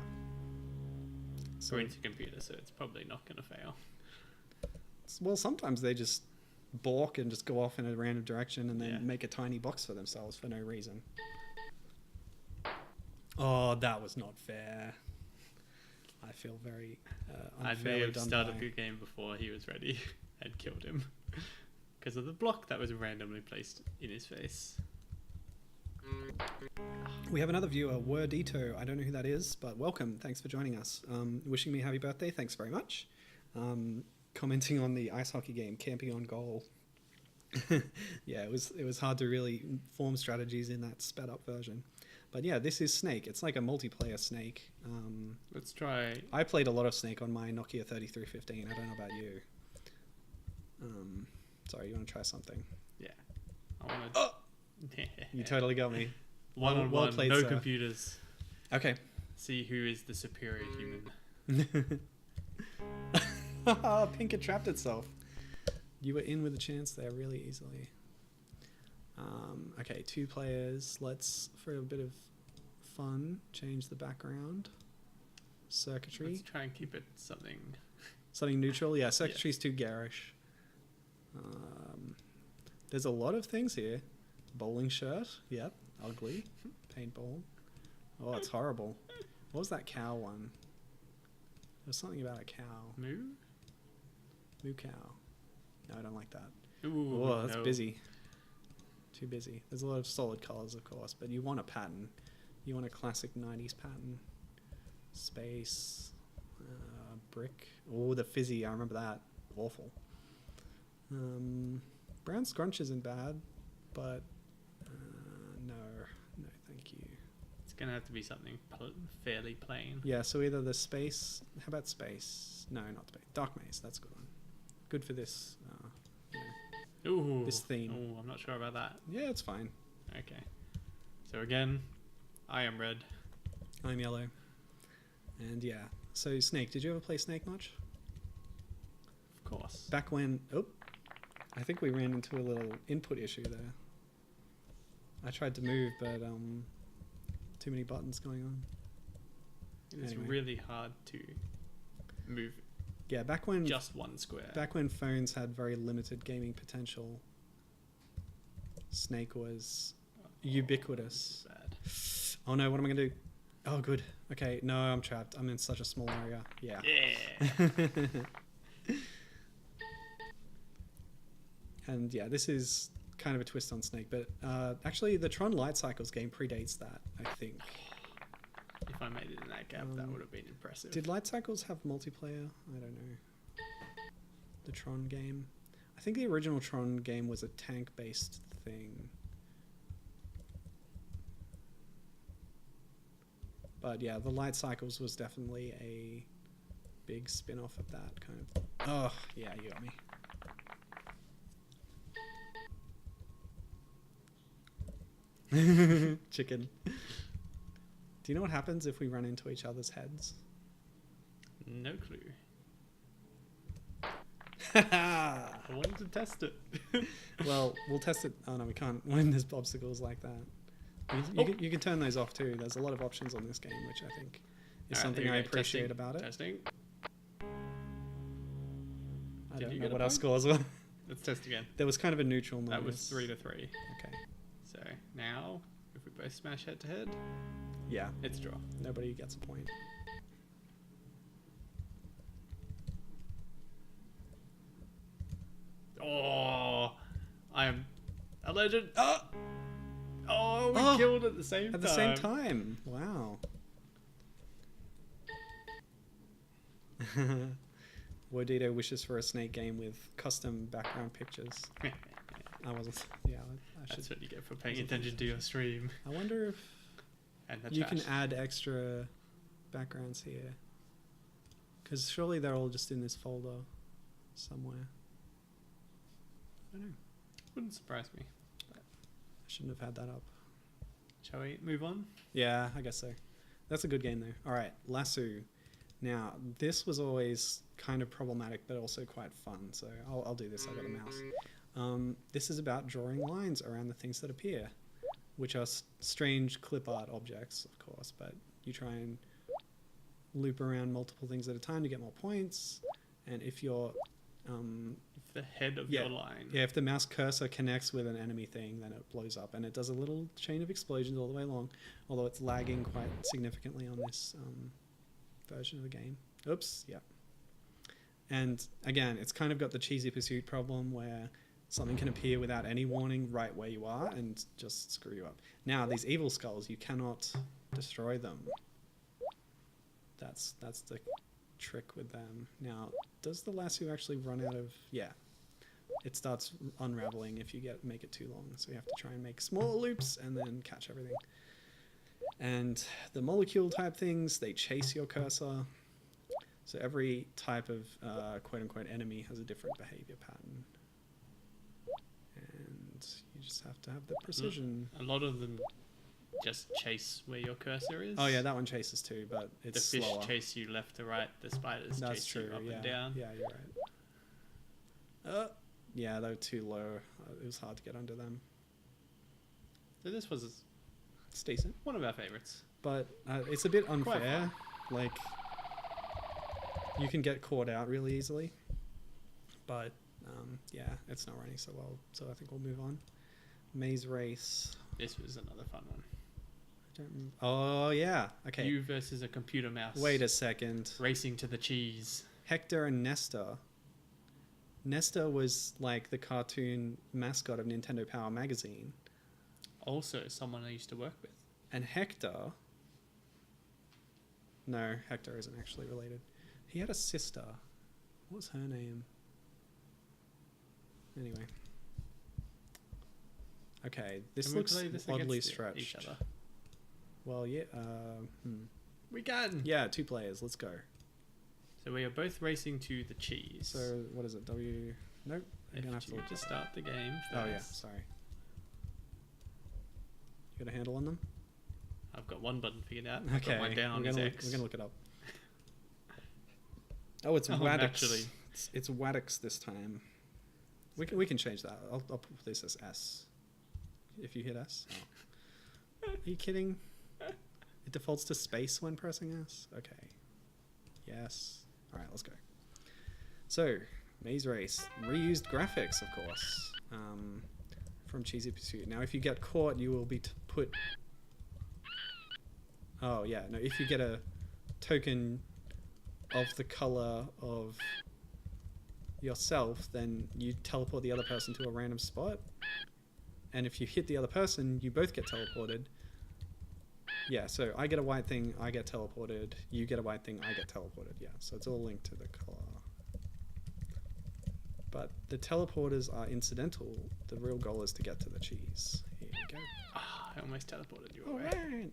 So, Green's a computer, so it's probably not going to fail. well, sometimes they just balk and just go off in a random direction and then make a tiny box for themselves for no reason. Oh, that was not fair. I feel very I may unfairly have done started by. the game before he was ready and killed him because of the block that was randomly placed in his face. We have another viewer, Wordito. I don't know who that is, but welcome. Thanks for joining us. Wishing me happy birthday. Thanks very much. Commenting on the ice hockey game, camping on goal. Yeah, it was hard to really form strategies in that sped up version. But yeah, this is Snake. It's like a multiplayer Snake. Let's try. I played a lot of Snake on my Nokia 3315. I don't know about you. Sorry, you want to try something? Yeah. I want to. Oh! You totally got me. One on Well one, played, no sir. computers. Okay. See who is the superior human. Pink had trapped itself. You were in with a chance there really easily. Okay, 2 players. Let's, for a bit of fun, change the background. Circuitry. Let's try and keep it something. Something neutral. Yeah, circuitry's too garish. There's a lot of things here. Bowling shirt. Yep. Ugly. Paintball. Oh, it's horrible. What was that cow one? There's something about a cow. Moo? Moo cow. No, I don't like that. Ooh, Oh, that's no. busy. Too busy. There's a lot of solid colors, of course, but you want a pattern. You want a classic 90s pattern. Space. Brick. Oh, the fizzy. I remember that. Awful. Brown scrunch isn't bad, but no, thank you. It's going to have to be something fairly plain. Yeah, so either the space. How about space? No, not space. Dark maze. That's a good one. Good for this. Ooh. This theme. Oh, I'm not sure about that. Yeah, it's fine. Okay. So again, I am red. I'm yellow. And yeah. So Snake, did you ever play Snake much? Of course. Back when... Oh, I think we ran into a little input issue there. I tried to move, but too many buttons going on. It's Anyway. really hard to move Yeah, back when just one square. back when phones had very limited gaming potential, Snake was ubiquitous. Bad. Oh no, what am I gonna do? Oh good. Okay, no, I'm trapped. I'm in such a small area. Yeah. Yeah. And yeah, this is kind of a twist on Snake, but actually the Tron Light Cycles game predates that, I think. If I made it in that gap, that would have been impressive. Did Light Cycles have multiplayer? I don't know. The Tron game. I think the original Tron game was a tank-based thing. But yeah, the Light Cycles was definitely a big spin-off of that kind of... Oh, yeah, you got me. Chicken. Do you know what happens if we run into each other's heads? No clue. Well, I wanted to test it. we'll test it. Oh no, we can't when there's obstacles like that. You can turn those off too. There's a lot of options on this game, which I think is Alright, something here I we go. appreciate Testing, about it. Testing. I Did don't you know get a what our point? scores were. Let's test again. There was kind of a neutral noise. That was 3-3. Okay. So now, if we both smash head to head, Yeah. it's draw. Nobody gets a point. Oh, I am a legend. Oh! Oh, we Oh, killed at the same time. At the same time. Wow. Wodito wishes for a Snake game with custom background pictures. I wasn't. Yeah, I should. That's what you get for paying attention to your stream. I wonder if And the you trash. can add extra backgrounds here. Because surely they're all just in this folder somewhere. I don't know. Wouldn't surprise me. I shouldn't have had that up. Shall we move on? Yeah, I guess so. That's a good game though. All right, Lasso. Now, this was always kind of problematic, but also quite fun. So I'll do this. I've got a mouse. This is about drawing lines around the things that appear, which are strange clip art objects, of course, but you try and loop around multiple things at a time to get more points. And if you're If the head of Yeah. your line. if the mouse cursor connects with an enemy thing, then it blows up, and it does a little chain of explosions all the way along, although it's lagging quite significantly on this version of the game. Oops, yeah. And again, it's kind of got the Cheesy Pursuit problem where something can appear without any warning right where you are and just screw you up. Now, these evil skulls, you cannot destroy them. That's the trick with them. Now, does the lasso actually run out of... Yeah. It starts unraveling if you make it too long. So you have to try and make small loops and then catch everything. And the molecule type things, they chase your cursor. So every type of quote-unquote enemy has a different behavior pattern. And you just have to have the precision. A lot of them just chase where your cursor is. Oh yeah, that one chases too, but The it's fish slower. chase you left to right. The spiders That's chase true, you up yeah. and down. Yeah, you're right. Yeah, they were too low. It was hard to get under them. So this was It's decent. one of our favorites. But it's a bit Quite unfair. Like, you can get caught out really easily. But, yeah, it's not running so well. So I think we'll move on. Maze Race. This was another fun one. Oh, yeah. Okay. You versus a computer mouse. Wait a second. Racing to the cheese. Hector and Nestor. Nestor was like the cartoon mascot of Nintendo Power Magazine. Also, someone I used to work with. And Hector... No, Hector isn't actually related. He had a sister. What was her name? Anyway. Okay, this Can we looks play this oddly against stretched. each other? Well, yeah. We can. Yeah, 2 players. Let's go. So we are both racing to the cheese. So, what is it? W... Nope. I'm if gonna have to you look just start the game. Oh, yeah. first. Sorry. You got a handle on them? I've got one button figured out. I've Okay. got mine down on we're his gonna X. we're going to look it up. Oh, it's Oh, Wadix. naturally. It's Wadix this time. We can change that. I'll put this as S. If you hit S. Oh. Are you kidding? It defaults to space when pressing S? Okay. Yes. Alright, let's go. So, Maze Race. Reused graphics, of course. From Cheesy Pursuit. Now, if you get caught, you will be put... Oh, yeah. No, if you get a token of the color of yourself, then you teleport the other person to a random spot. And if you hit the other person, you both get teleported. Yeah, so I get a white thing, I get teleported. You get a white thing, I get teleported. Yeah, so it's all linked to the color. But the teleporters are incidental. The real goal is to get to the cheese. Here you go. Ah, I almost teleported you All away. right.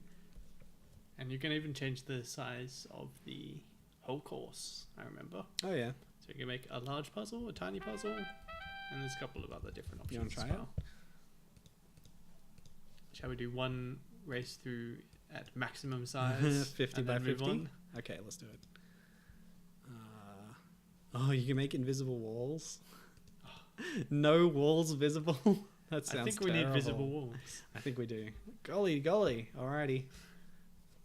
And you can even change the size of the whole course, I remember. Oh, yeah. So you can make a large puzzle, a tiny puzzle, and there's a couple of other different options You wanna try as well. Shall we do one race through at maximum size? 50 and by then move 50? on? Okay, let's do it. Oh, you can make invisible walls? No walls visible? That sounds I think we need terrible. visible walls. I think we do. Golly. Alrighty.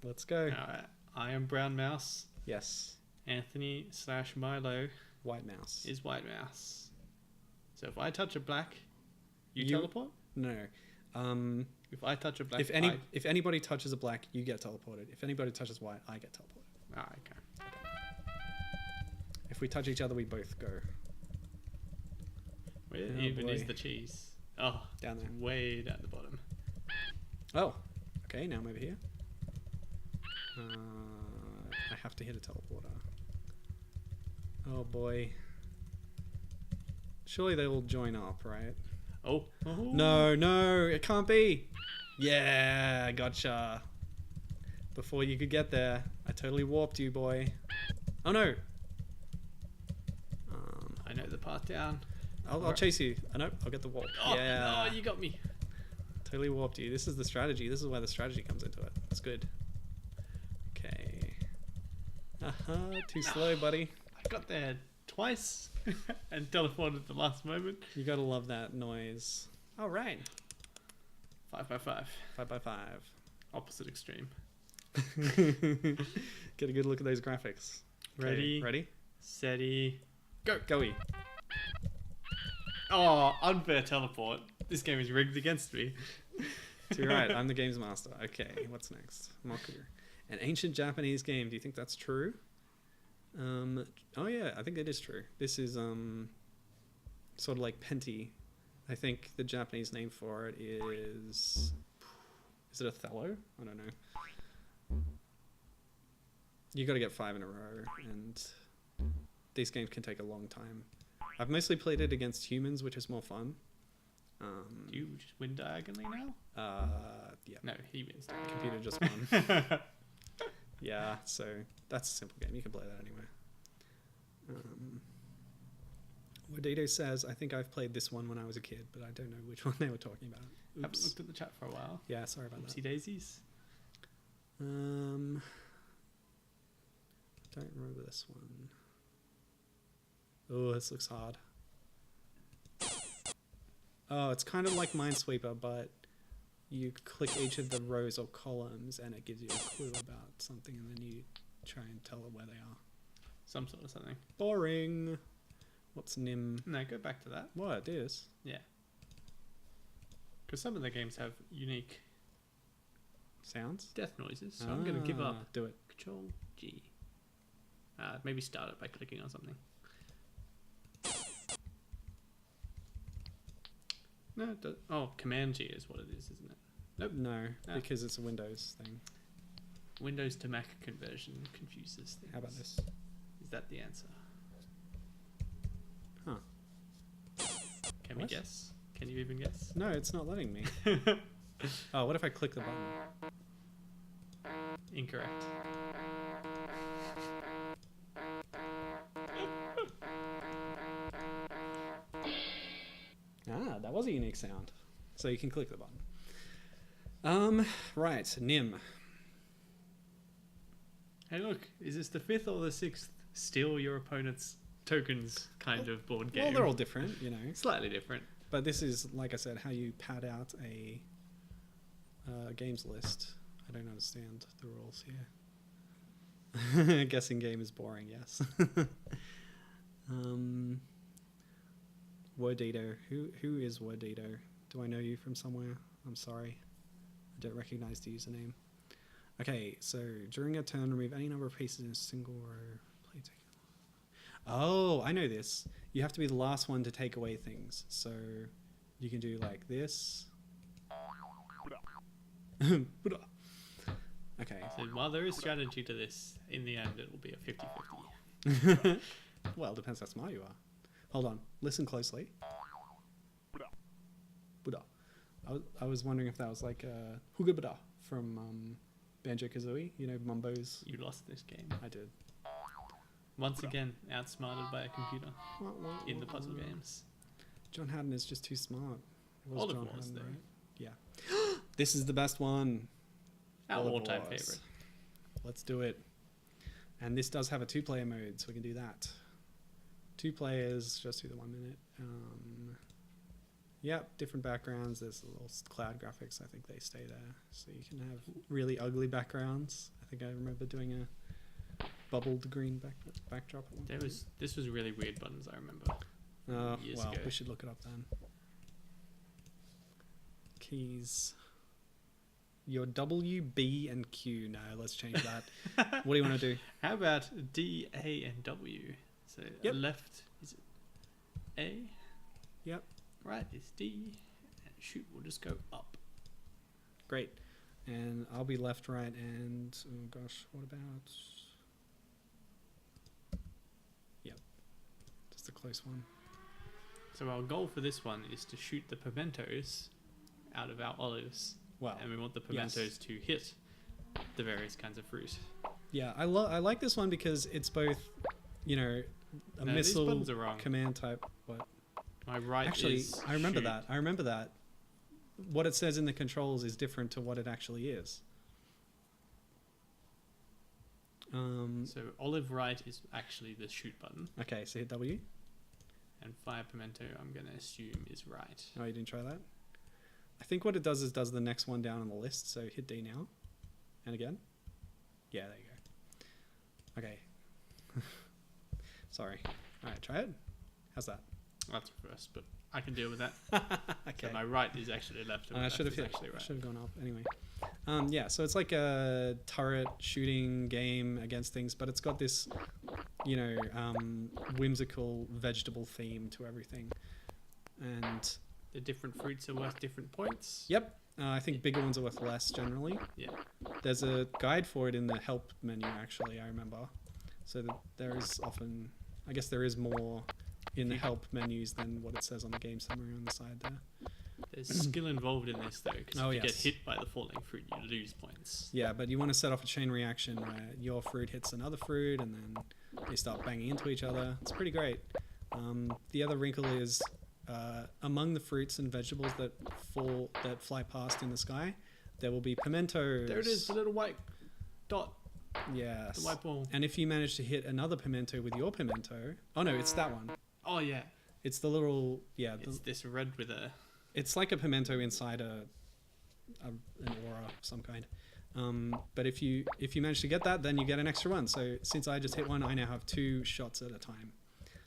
Let's go. Alright, I am Brown Mouse. Yes. Anthony / Milo White mouse. is White Mouse. So if I touch a black, you You- teleport? No. If I touch a black, If anybody touches a black, you get teleported. If anybody touches white, I get teleported. okay. If we touch each other, we both go Where Oh, even is boy. the cheese? Oh, down there. way down the bottom. Oh, okay. Now I'm over here. I have to hit a teleporter. Oh boy. Surely they will join up, right? Oh. No, no, it can't be. Yeah, gotcha. Before you could get there, I totally warped you, boy. Oh no. I know the path down. I'll chase you. Oh, no, I'll get the warp. Oh, Yeah. no, you got me. Totally warped you. This is the strategy. This is where the strategy comes into it. That's good. Okay. Too slow, buddy. I got there twice and teleported at the last moment. You gotta love that noise. All right. 5x5. 5x5. Opposite extreme. Get a good look at those graphics. Okay, Ready? Ready? Steady. Go. Goey. Oh, unfair teleport. This game is rigged against me. Too right. I'm the games master. Okay, what's next? Moku. An ancient Japanese game. Do you think that's true? Oh yeah, I think it is true. This is sort of like Penti. I think the Japanese name for it is it Othello? I don't know. You got to get 5 in a row, and these games can take a long time. I've mostly played it against humans, which is more fun. Do you just win diagonally now? Yeah, No, he wins diagonally. computer just won. Yeah, so that's a simple game. You can play that anywhere. Wadito says, I think I've played this one when I was a kid, but I don't know which one they were talking about. Haven't Oops. looked at the chat for a while. Yeah, sorry about Oopsie daisies. that. Don't remember this one. Oh, this looks hard. Oh, it's kind of like Minesweeper, but you click each of the rows or columns and it gives you a clue about something, and then you try and tell it where they are. Some sort of something. Boring. What's Nim? No, go back to that. What it is? Yeah. Because some of the games have unique Sounds? death noises, so I'm going to give up. Do it. Control G. Maybe start it by clicking on something. No, Command G is what it is, isn't it? Nope. No, Ah. because it's a Windows thing. Windows to Mac conversion confuses things. How about this? Is that the answer? Huh. Can we What? guess? Can you even guess? No, it's not letting me. Oh, what if I click the button? Incorrect. Ah, that was a unique sound. So you can click the button. Right, Nim. Hey, look, is this the 5th or the 6th steal your opponent's tokens kind of board game? Well, they're all different, you know. Slightly different. But this is, like I said, how you pad out a games list. I don't understand the rules here. Guessing game is boring, yes. Wordito. Who is Wordito? Do I know you from somewhere? I'm sorry. I don't recognize the username. Okay, so during a turn, remove any number of pieces in a single row. Play take. Oh, I know this. You have to be the last one to take away things. So you can do like this. Okay. So while there is strategy to this, in the end it will be a 50-50. Well, depends how smart you are. Hold on. Listen closely. Buddha. I was wondering if that was like Huga Buddha from Banjo-Kazooie. You know, Mumbo's. You lost this game. I did. Once again, outsmarted by a computer in the puzzle games. John Haddon is just too smart. It was All of John Wars, Haddon, though. right? Yeah. This is the best one. Our All of all-time Wars. favorite. Let's do it. And this does have a 2-player mode, so we can do that. 2 players, just do the 1 minute. Yep, different backgrounds. There's little cloud graphics. I think they stay there. So you can have really ugly backgrounds. I think I remember doing a bubbled green backdrop. At one point. This was really weird buttons, I remember. years well, ago. we should look it up then. Keys. Your W, B, and Q. No, let's change that. What do you want to do? How about D, A, and W? So Yep. left is A. Yep. Right is D, and shoot will just go up. Great. And I'll be left, right, and oh gosh, what about? Yep. Just a close one. So our goal for this one is to shoot the pimentos out of our olives, Wow. and we want the Yes. pimentos to hit the various kinds of fruit. Yeah, I like this one because it's both, a No, these missile buttons are wrong. command type. What? My right Actually, is I remember shoot. that. I remember that. What it says in the controls is different to what it actually is. So olive right is actually the shoot button, Okay, so hit W. and fire pimento I'm going to assume is right. Oh, you didn't try that? I think what it does is does the next one down on the list. So hit D now. And again. Yeah, there you go. Okay. Sorry. All right, try it. How's that? That's first, but I can deal with that. Okay. So my right is actually left, and my I left should have is hit. actually right. Should have gone up anyway. Yeah, so it's like a turret shooting game against things, but it's got this, whimsical vegetable theme to everything. And The different fruits are worth different points. yep, I think bigger ones are worth less generally. Yeah. There's a guide for it in the help menu, actually, I remember. So that there is often, I guess there is more in the help menus than what it says on the game summary on the side there. There's skill involved in this though, because Oh, if you yes. get hit by the falling fruit, you lose points. Yeah, but you want to set off a chain reaction where your fruit hits another fruit and then they start banging into each other. It's pretty great. The other wrinkle is among the fruits and vegetables that fly past in the sky, there will be pimentos. There it is, the little white dot, Yes. the white ball. And if you manage to hit another pimento with your pimento, oh no, it's that one. Oh yeah, It's the little it's this red with a. it's like a pimento inside an aura of some kind. But if you manage to get that, then you get an extra one. So since I just hit one, I now have 2 shots at a time.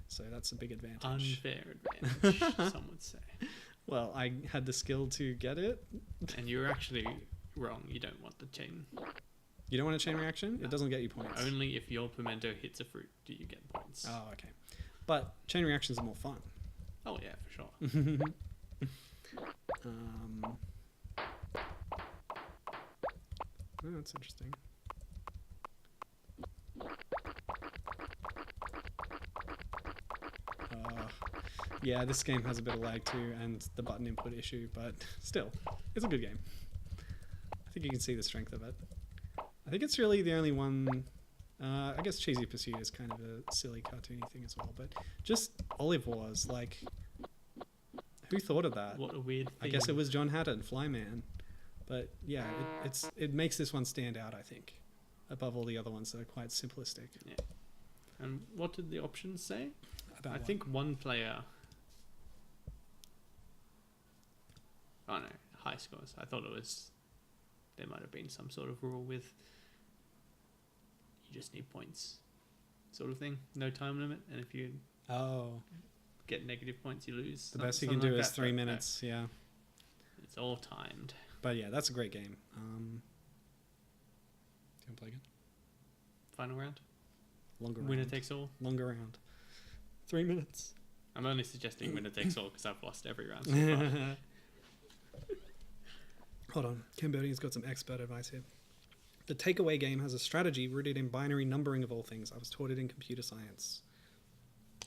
So that's a big advantage. Unfair advantage, some would say. Well, I had the skill to get it. And you're actually wrong. You don't want the chain. You don't want a chain reaction? No. It doesn't get you points. Only if your pimento hits a fruit do you get points. Oh, okay. But chain reactions are more fun. Oh yeah, for sure. Oh, that's interesting. Yeah, this game has a bit of lag too, and the button input issue, but still, it's a good game. I think you can see the strength of it. I think it's really the only one. I guess Cheesy Pursuit is kind of a silly cartoony thing as well, but just Olive Wars, like, who thought of that? What a weird thing. I guess it was John Haddon, Flyman. But yeah, it makes this one stand out, I think, above all the other ones that are quite simplistic. Yeah. And what did the options say? About I what? think one player. Oh no, high scores. I thought it was. There might have been some sort of rule with. You just need points, sort of thing. No time limit, and if you Oh, get negative points, you lose. the best you can do is 3 minutes, yeah. It's all timed. But yeah, that's a great game. Do you want to play again? Final round. Longer round. Winner takes all. Longer round. 3 minutes. I'm only suggesting winner takes all because I've lost every round so far. Hold on. Cambodian's got some expert advice here. The takeaway game has a strategy rooted in binary numbering of all things. I was taught it in computer science.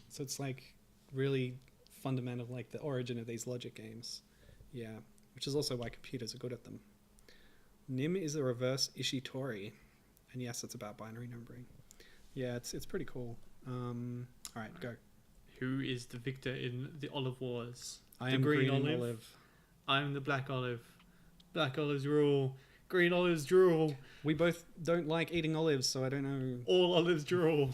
So it's like really fundamental, like the origin of these logic games. Yeah, which is also why computers are good at them. Nim is a reverse Ishitori. And yes, it's about binary numbering. Yeah, it's pretty cool. All right, go. Who is the victor in the olive wars? I The am green green olive. olive. I'm the black olive. Black olives rule. Green olives drool. We both don't like eating olives, so I don't know. All olives drool.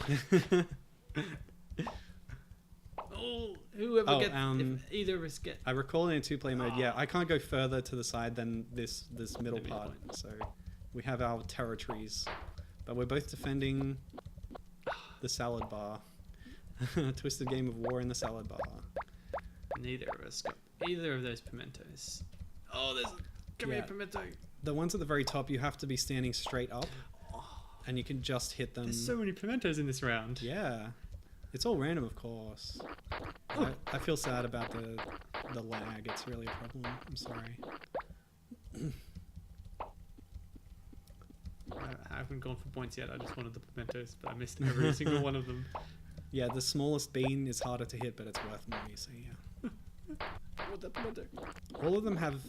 Oh, whoever Oh, gets if either of us get. I recall in 2-player mode, yeah, I can't go further to the side than this middle The middle part. point. So we have our territories, but we're both defending the salad bar. Twisted Game of War in the salad bar. Neither of us got either of those pimentos. Oh, give me a Yeah. pimento. The ones at the very top, you have to be standing straight up, and you can just hit them. There's so many pimentos in this round. Yeah, it's all random, of course. I feel sad about the lag. It's really a problem. I'm sorry. I haven't gone for points yet. I just wanted the pimentos, but I missed every single one of them. Yeah, the smallest bean is harder to hit, but it's worth money. So yeah. All of them have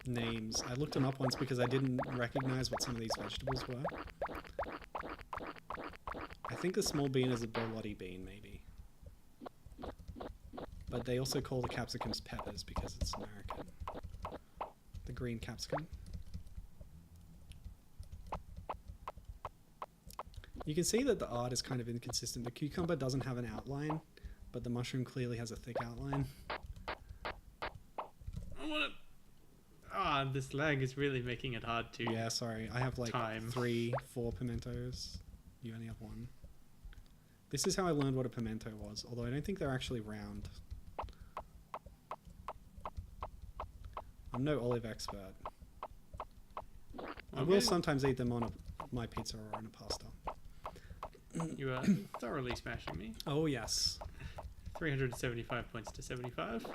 names. I looked them up once because I didn't recognize what some of these vegetables were. I think the small bean is a borlotti bean, maybe. But they also call the capsicums peppers because it's American. The green capsicum. You can see that the art is kind of inconsistent. The cucumber doesn't have an outline, but the mushroom clearly has a thick outline. This lag is really making it hard to. Yeah, sorry. I have like Time. 3, 4 pimentos. You only have 1. This is how I learned what a pimento was, although I don't think they're actually round. I'm no olive expert. I will Okay. sometimes eat them on my pizza or on a pasta. You are thoroughly smashing me. Oh, yes. 375 points to 75.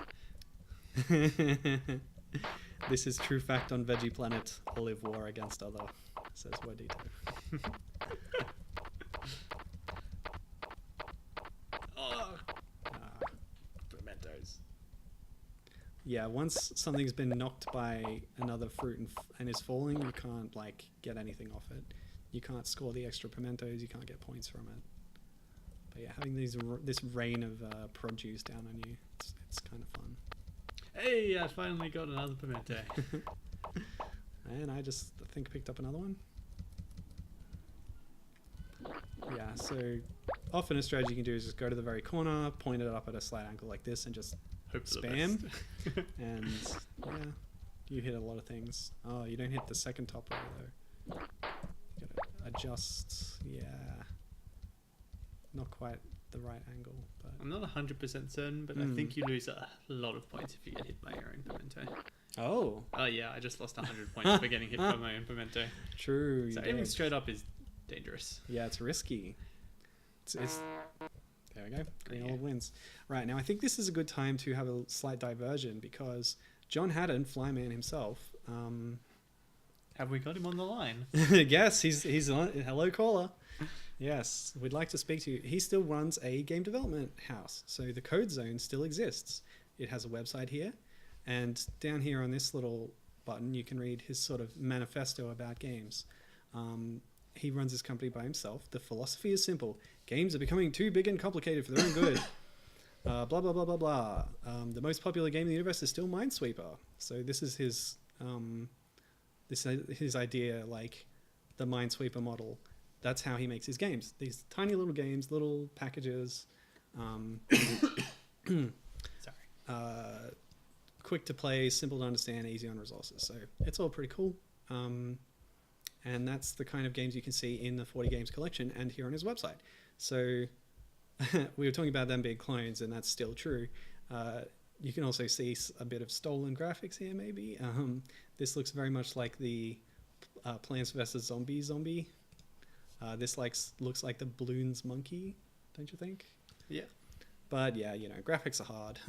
This is true fact on Veggie Planet. Olive war against other, says Wordito. Oh, pimentos. Yeah, once something's been knocked by another fruit and is falling, you can't like get anything off it. You can't score the extra pimentos. You can't get points from it. But yeah, having this rain of produce down on you, it's kind of fun. Hey, I finally got another pimento. And I think picked up another one. Yeah, so often a strategy you can do is just go to the very corner, point it up at a slight angle like this, and just Hope for the spam. best. And yeah, you hit a lot of things. Oh, you don't hit the second top row though. You gotta adjust. Yeah, not quite the right angle, but I'm not 100% certain, but I think you lose a lot of points if you get hit by your own pimento. oh, Oh yeah, I just lost 100 points for getting hit by my own pimento. true. So you aiming did. straight up is dangerous. Yeah, it's risky. It's there we go. Green Yeah. olive wins. Right, now I think this is a good time to have a slight diversion because John Haddon, Flyman himself, Have we got him on the line? yes, he's on. Hello, caller. Yes, we'd like to speak to you. He still runs a game development house, so the Code Zone still exists. It has a website here, and down here on this little button, you can read his sort of manifesto about games. He runs his company by himself. The philosophy is simple: games are becoming too big and complicated for their own good. Blah blah blah blah blah. The most popular game in the universe is still Minesweeper. So this is his his idea, like the Minesweeper model. That's how he makes his games. These tiny little games, little packages, Sorry. quick to play, simple to understand, easy on resources. So it's all pretty cool. And that's the kind of games you can see in the 40 games collection and here on his website. So we were talking about them being clones, and that's still true. You can also see a bit of stolen graphics here, maybe. This looks very much like the Plants vs. Zombie. This looks like the Bloons monkey, don't you think? Yeah. But yeah, graphics are hard.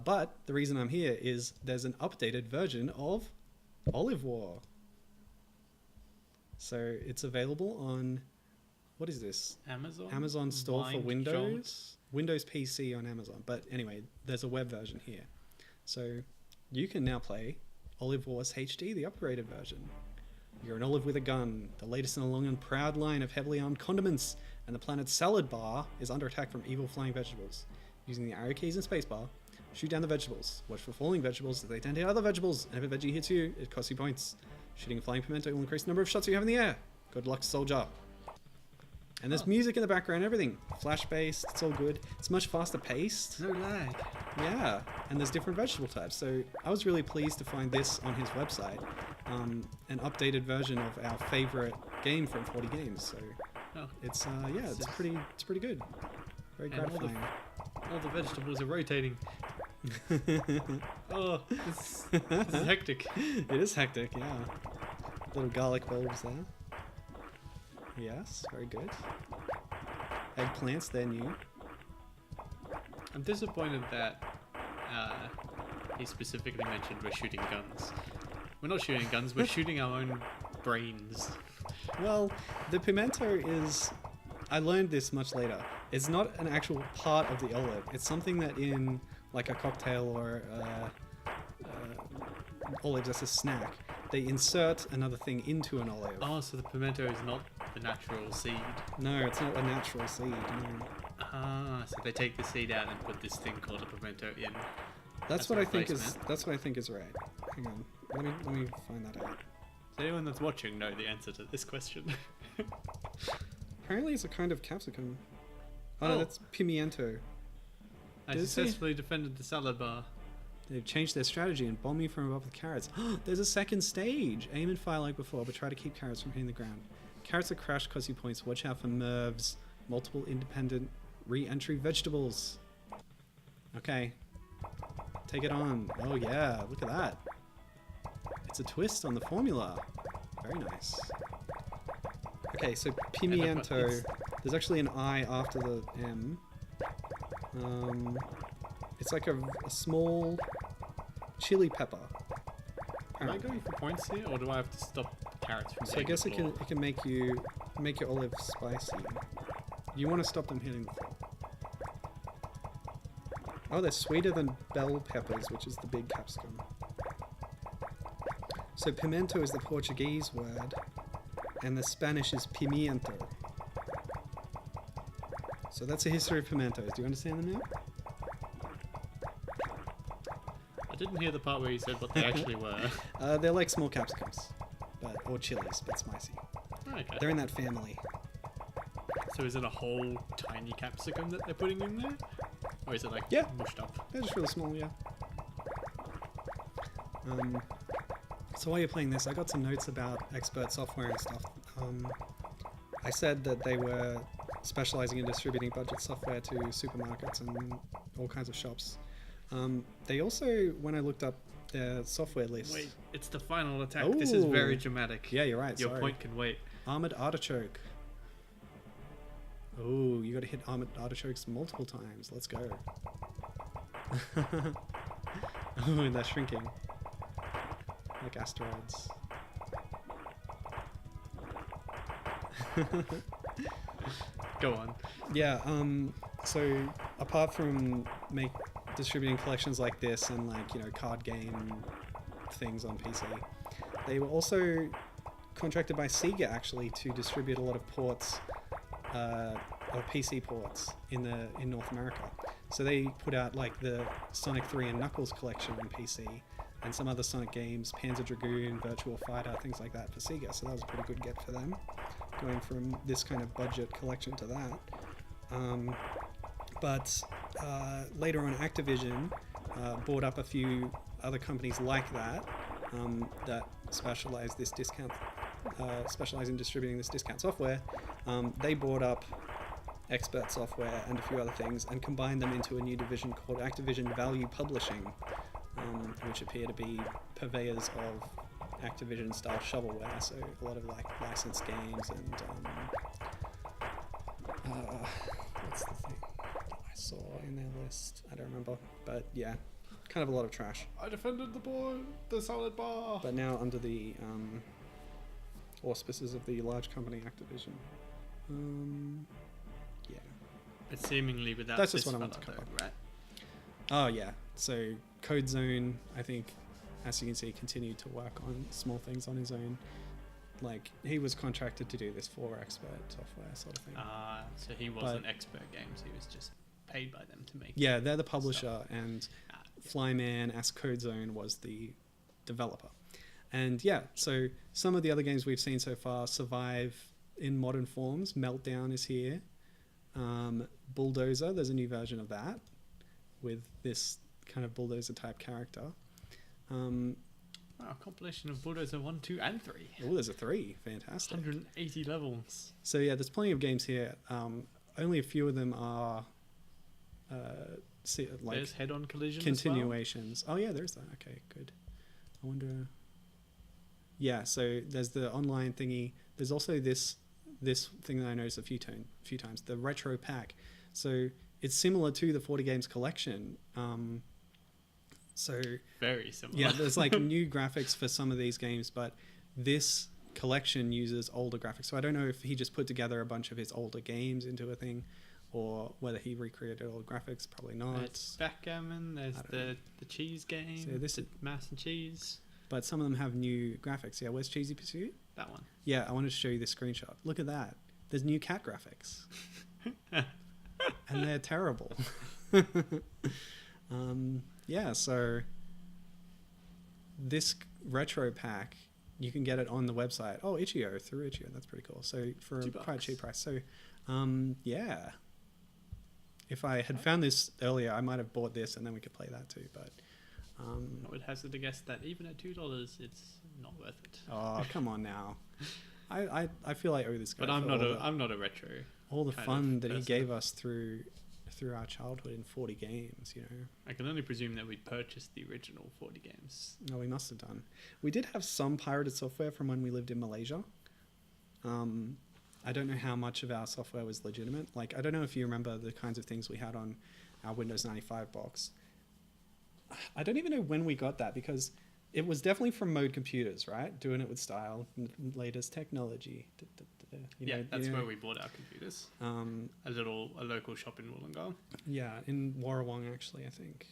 But the reason I'm here is there's an updated version of Olive War. So it's available on, what is this? Amazon store for Blind Windows. Windows PC on Amazon. But anyway, there's a web version here. So you can now play Olive Wars HD, the upgraded version. You're an olive with a gun, the latest in a long and proud line of heavily armed condiments, and the planet's salad bar is under attack from evil flying vegetables. Using the arrow keys and spacebar, shoot down the vegetables. Watch for falling vegetables as they tend to hit other vegetables, and if a veggie hits you, it costs you points. Shooting a flying pimento will increase the number of shots you have in the air. Good luck, soldier. And there's music in the background, everything. Flash-based, it's all good. It's much faster paced. No lag. Yeah, and there's different vegetable types. So I was really pleased to find this on his website, an updated version of our favorite game from 40 Games. So Oh, It's it's pretty good. Very And all the- gratifying. all the vegetables are rotating. Oh, this is hectic. It is hectic, yeah. Little garlic bulbs there. Yes, very good. Eggplants, they're new. I'm disappointed that he specifically mentioned we're shooting guns. We're not shooting guns, we're shooting our own brains. Well, the pimento is... I learned this much later. It's not an actual part of the olive. It's something that in like a cocktail or olives as a snack, they insert another thing into an olive. Oh, so the pimento is not the natural seed. No, it's not a natural seed. No. Ah, so they take the seed out and put this thing called a pimento in. That's As what a I think is. replacement. That's what I think is right. Hang on. Let me find that out. Does anyone that's watching know the answer to this question? Apparently, it's a kind of capsicum. Oh, Oh. no, that's pimiento. I Did it say- successfully defended the salad bar. They've changed their strategy and bomb you from above with carrots. There's a second stage. Aim and fire like before, but try to keep carrots from hitting the ground. Carrots are crash cost you points. Watch out for mervs. Multiple independent re-entry vegetables. Okay. Take it on. Oh yeah, look at that. It's a twist on the formula. Very nice. Okay, so pimiento. it's- There's actually an I after the M. It's like a small chili pepper. Am I apparently. going for points here, or do I have to stop carrots from So I hitting guess the it floor? can make your olive spicy. You want to stop them hitting the floor. Oh, they're sweeter than bell peppers, which is the big capsicum. So pimento is the Portuguese word, and the Spanish is pimiento. So that's the history of pimentos. Do you understand them now? I didn't hear the part where you said what they actually were. They're like small capsicums, or chilies, but spicy. Okay. They're in that family. So is it a whole tiny capsicum that they're putting in there? Or is it like Yeah. mushed up? They're just really small, yeah. So while you're playing this, I got some notes about expert software and stuff. I said that they were specializing in distributing budget software to supermarkets and all kinds of shops. They also, when I looked up their software list... Wait, it's the final attack. This is very Ooh. dramatic. Yeah, you're right, Your sorry. point can wait. Armored artichoke. Oh, you gotta hit armored artichokes multiple times. Let's go. Oh, and they're shrinking. Like asteroids. Go on. Yeah, so apart from distributing collections like this and card game things on PC, they were also contracted by Sega actually to distribute a lot of ports or PC ports in North America. So they put out like the Sonic 3 and Knuckles collection on PC and some other Sonic games, Panzer Dragoon, Virtual Fighter, things like that for Sega. So that was a pretty good get for them, going from this kind of budget collection to that. But later on, Activision bought up a few other companies like that that specialize in distributing this discount software. They bought up Expert Software and a few other things and combined them into a new division called Activision Value Publishing, which appear to be purveyors of Activision-style shovelware, so a lot of licensed games and what's the thing I saw in their list? I don't remember, but yeah, kind of a lot of trash. I defended the salad bar. But now under the auspices of the large company Activision. Yeah. But seemingly without That's just this what I want fella to cover. though, right? Oh yeah. So Code Zone, I think, as you can see, continued to work on small things on his own. Like he was contracted to do this for Expert Software sort of thing. So he wasn't expert games. He was just paid by them to make. Yeah, they're the publisher, and Yeah. Flyman as Code Zone was the developer. And yeah, so some of the other games we've seen so far survive in modern forms. Meltdown is here. Bulldozer, there's a new version of that with this kind of bulldozer type character. Oh, Wow, compilation of Bulldozer 1, 2, and 3. Oh, there's a 3. Fantastic. 180 levels. So yeah, there's plenty of games here. Only a few of them are like There's head-on collision continuations. Oh yeah, there's that. Okay, good. I wonder. Yeah, so there's the online thingy. There's also this thing that I noticed a few times. The retro pack. So it's similar to the 40 games collection. So very similar. yeah, there's like new graphics for some of these games, but this collection uses older graphics. So I don't know if he just put together a bunch of his older games into a thing, or whether he recreated old graphics. Probably not. There's backgammon. There's the cheese game. So this is mass and cheese. But some of them have new graphics. Yeah, where's Cheesy Pursuit? That one. Yeah, I wanted to show you this screenshot. Look at that. There's new cat graphics. And they're terrible. Yeah, so this retro pack, you can get it on the website. Oh, Itch.io, through Itch.io. That's pretty cool. So for a quite cheap price. So, yeah. If I had found this earlier, I might have bought this and then we could play that too. But I would hazard to guess that even at $2, it's not worth it. oh, come on now. I feel like I owe this guy. But I'm not a retro. All the fun that he person. gave us through our childhood in 40 games, you know. I can only presume that we purchased the original 40 games. No, we must have done. We did have some pirated software from when we lived in Malaysia. I don't know how much of our software was legitimate. Like, I don't know if you remember the kinds of things we had on our Windows 95 box. I don't even know when we got that, because it was definitely from Mode Computers, right? Doing it with style, latest technology. That's where we bought our computers. A local shop in Wollongong. Yeah, in Warrawong, actually, I think.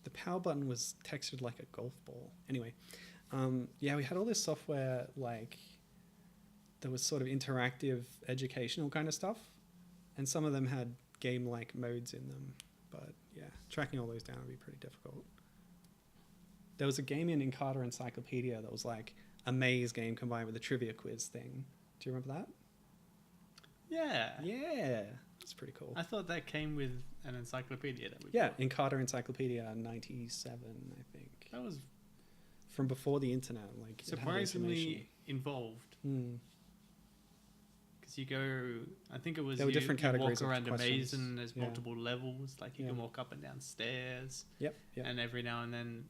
The power button was textured like a golf ball. Anyway, yeah, we had all this software, like, that was sort of interactive, educational kind of stuff. And some of them had game-like modes in them. But, yeah, tracking all those down would be pretty difficult. There was a game in Encarta Encyclopedia that was like a maze game combined with a trivia quiz thing. Do you remember that? Yeah. Yeah. That's pretty cool. I thought that came with an encyclopedia that we bought. bought. Encarta Encyclopedia 97, I think. That was from before the internet. Like, surprisingly involved. Because you go, I think it was there were different categories walk around of a maze questions. and there's multiple levels. Like you can walk up and down stairs. Yep. And every now and then,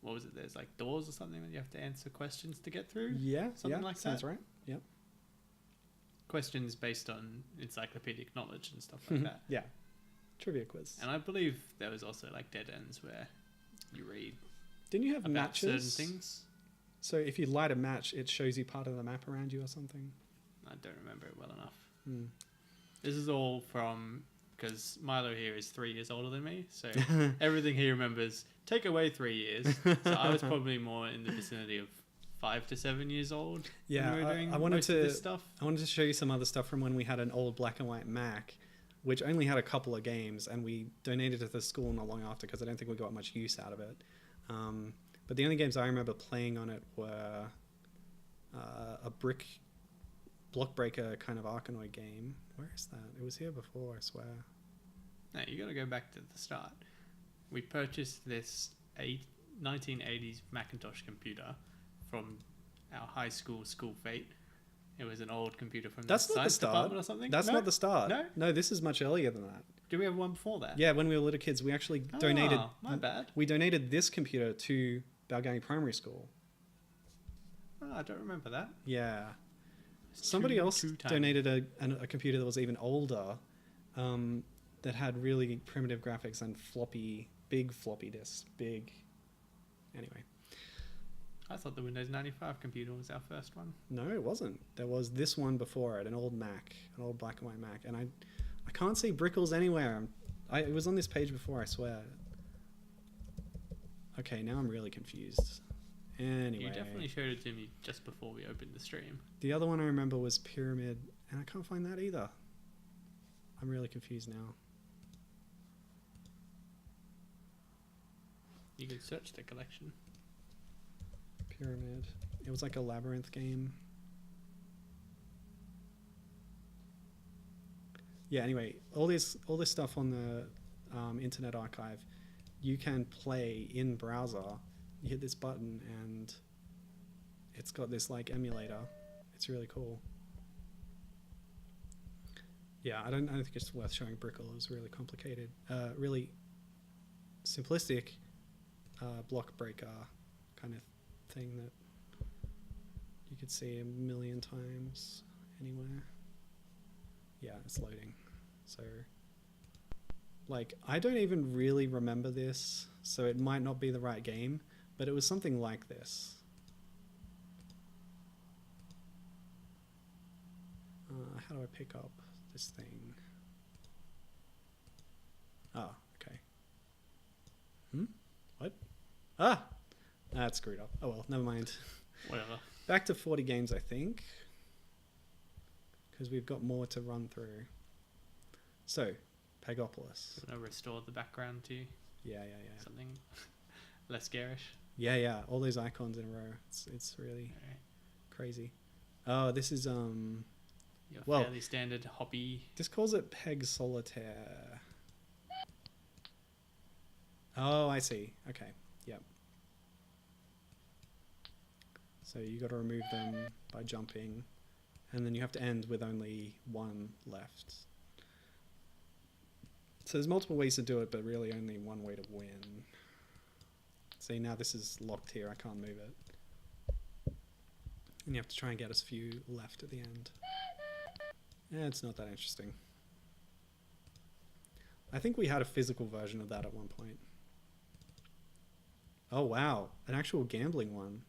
what was it? There's like doors or something that you have to answer questions to get through. Yeah. Something like sounds that. right. Yep. Questions based on encyclopedic knowledge and stuff like that. Yeah. Trivia quiz. And I believe there was also like dead ends where you read Didn't you have about matches? certain things. So if you light a match, it shows you part of the map around you or something? I don't remember it well enough. This is all from, because Milo here is 3 years older than me, so everything he remembers, take away 3 years. So I was probably more in the vicinity of 5 to 7 years old. Yeah, when we were doing I wanted most to of this stuff. I wanted to show you some other stuff from when we had an old black and white Mac, which only had a couple of games, and we donated it to the school not long after because I don't think we got much use out of it. But the only games I remember playing on it were a block breaker kind of Arkanoid game. Where is that? It was here before, I swear. No, you got to go back to the start. We purchased this 1980s Macintosh computer from our high school fete. It was an old computer from That's the not the science start. department or something. That's not the start. No? No, this is much earlier than that. Did we have one before that? Yeah, when we were little kids, we actually donated. My bad. We donated this computer to Balgownie Primary School. Oh, I don't remember that. Yeah. Somebody else donated a computer that was even older, that had really primitive graphics and big floppy disks. Anyway. I thought the Windows 95 computer was our first one. No, it wasn't. There was this one before it, an old Mac, an old black and white Mac. And I can't see Brickles anywhere. It was on this page before, I swear. Okay, now I'm really confused. Anyway. You definitely showed it to me just before we opened the stream. The other one I remember was Pyramid, and I can't find that either. I'm really confused now. You could search the collection. Pyramid. It was like a labyrinth game. Yeah, anyway, all this stuff on the Internet Archive you can play in browser. You hit this button and it's got this like emulator. It's really cool. Yeah, I don't think it's worth showing Brickle. It was really complicated, really simplistic block breaker kind of thing that you could see a million times anywhere. Yeah, it's loading. So, like, I don't even really remember this, so it might not be the right game, but it was something like this. How do I pick up this thing? Oh, okay. What? Ah! That's screwed up. Oh well, never mind. Whatever. Back to 40 games, I think. Because we've got more to run through. So, Pegopolis. I'm going to restore the background to Yeah. something less garish. Yeah. All those icons in a row. It's really Alright. crazy. Oh, this is Your well, fairly standard hobby. this calls it Peg Solitaire. Oh, I see. Okay. Yep. So you got to remove them by jumping, and then you have to end with only one left. So there's multiple ways to do it, but really only one way to win. See, now this is locked here. I can't move it. And you have to try and get as few left at the end. It's not that interesting. I think we had a physical version of that at one point. Oh wow, an actual gambling one.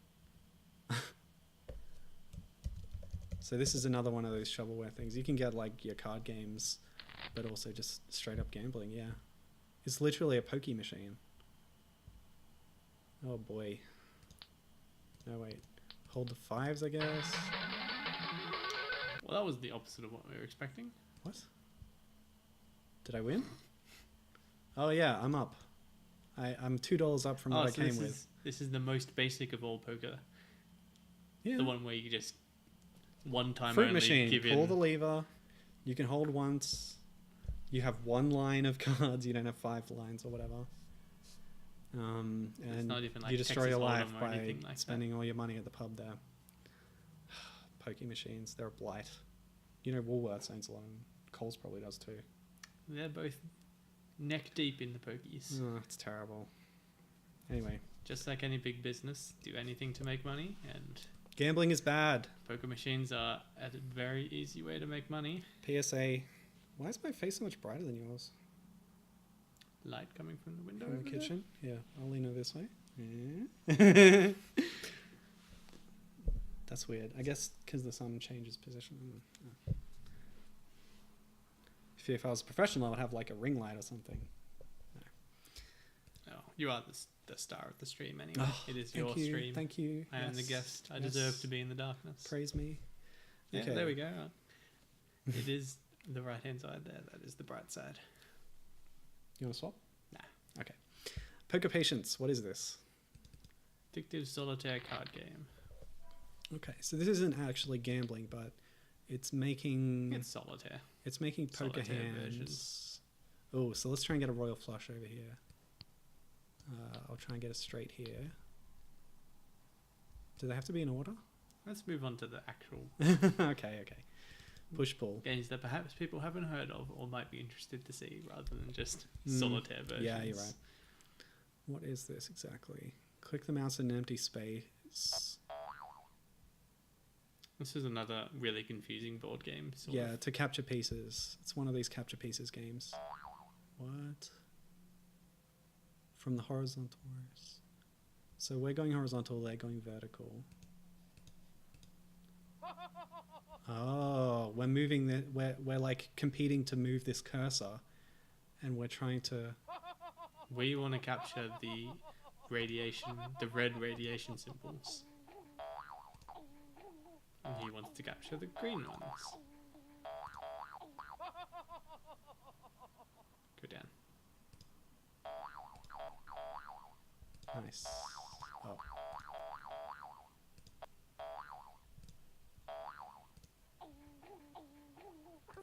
So this is another one of those shovelware things. You can get like your card games, but also just straight up gambling, yeah. It's literally a pokey machine. Oh boy. No wait. Hold the fives, I guess. Well, that was the opposite of what we were expecting. What? Did I win? Oh yeah, I'm up. I'm $2 up from what I came with. This is the most basic of all poker. Yeah. The one where you just one time Fruit only machine. give Pull in. the lever. You can hold once. You have one line of cards. You don't have 5 lines or whatever. And not even like you destroy Texas your life Hold'em or by anything like spending all your money at the pub there. Pokey machines. They're a blight. You know, Woolworths owns a lot of them. Coles probably does too. They're both neck deep in the pokies. Oh, it's terrible. Anyway, Just like any big business, do anything to make money, and gambling is bad. poker machines are a very easy way to make money. PSA. Why is my face so much brighter than yours? Light coming from the window From over the there. kitchen? Yeah, I'll lean over this way. Yeah. That's weird. I guess because the sun changes position. Oh. If I was a professional, I would have like a ring light or something. Oh, you are the star of the stream anyway. Oh, it is thank your you, stream. Thank you. I am the Yes, guest. I yes. deserve to be in the darkness. Praise me. Yeah, Okay. there we go. It is the right hand side there. That is the bright side. You want to swap? Nah. Okay. Poker Patience. What is this? Addictive solitaire card game. Okay, so this isn't actually gambling, but it's making It's solitaire. it's making poker solitaire hands. Oh, so let's try and get a royal flush over here. I'll try and get a straight here. Do they have to be in order? Let's move on to the actual Okay. Push pull. games that perhaps people haven't heard of or might be interested to see, rather than just Mm, solitaire versions. Yeah, you're right. What is this exactly? Click the mouse in an empty space. This is another really confusing board game. Sort Yeah, of. to capture pieces. It's one of these capture pieces games. What? From the horizontals. So we're going horizontal, they're going vertical. Oh, we're moving the we're like competing to move this cursor, and we're trying to. We want to capture the radiation, the red radiation symbols. And he wants to capture the green ones. Go down. Nice. Oh.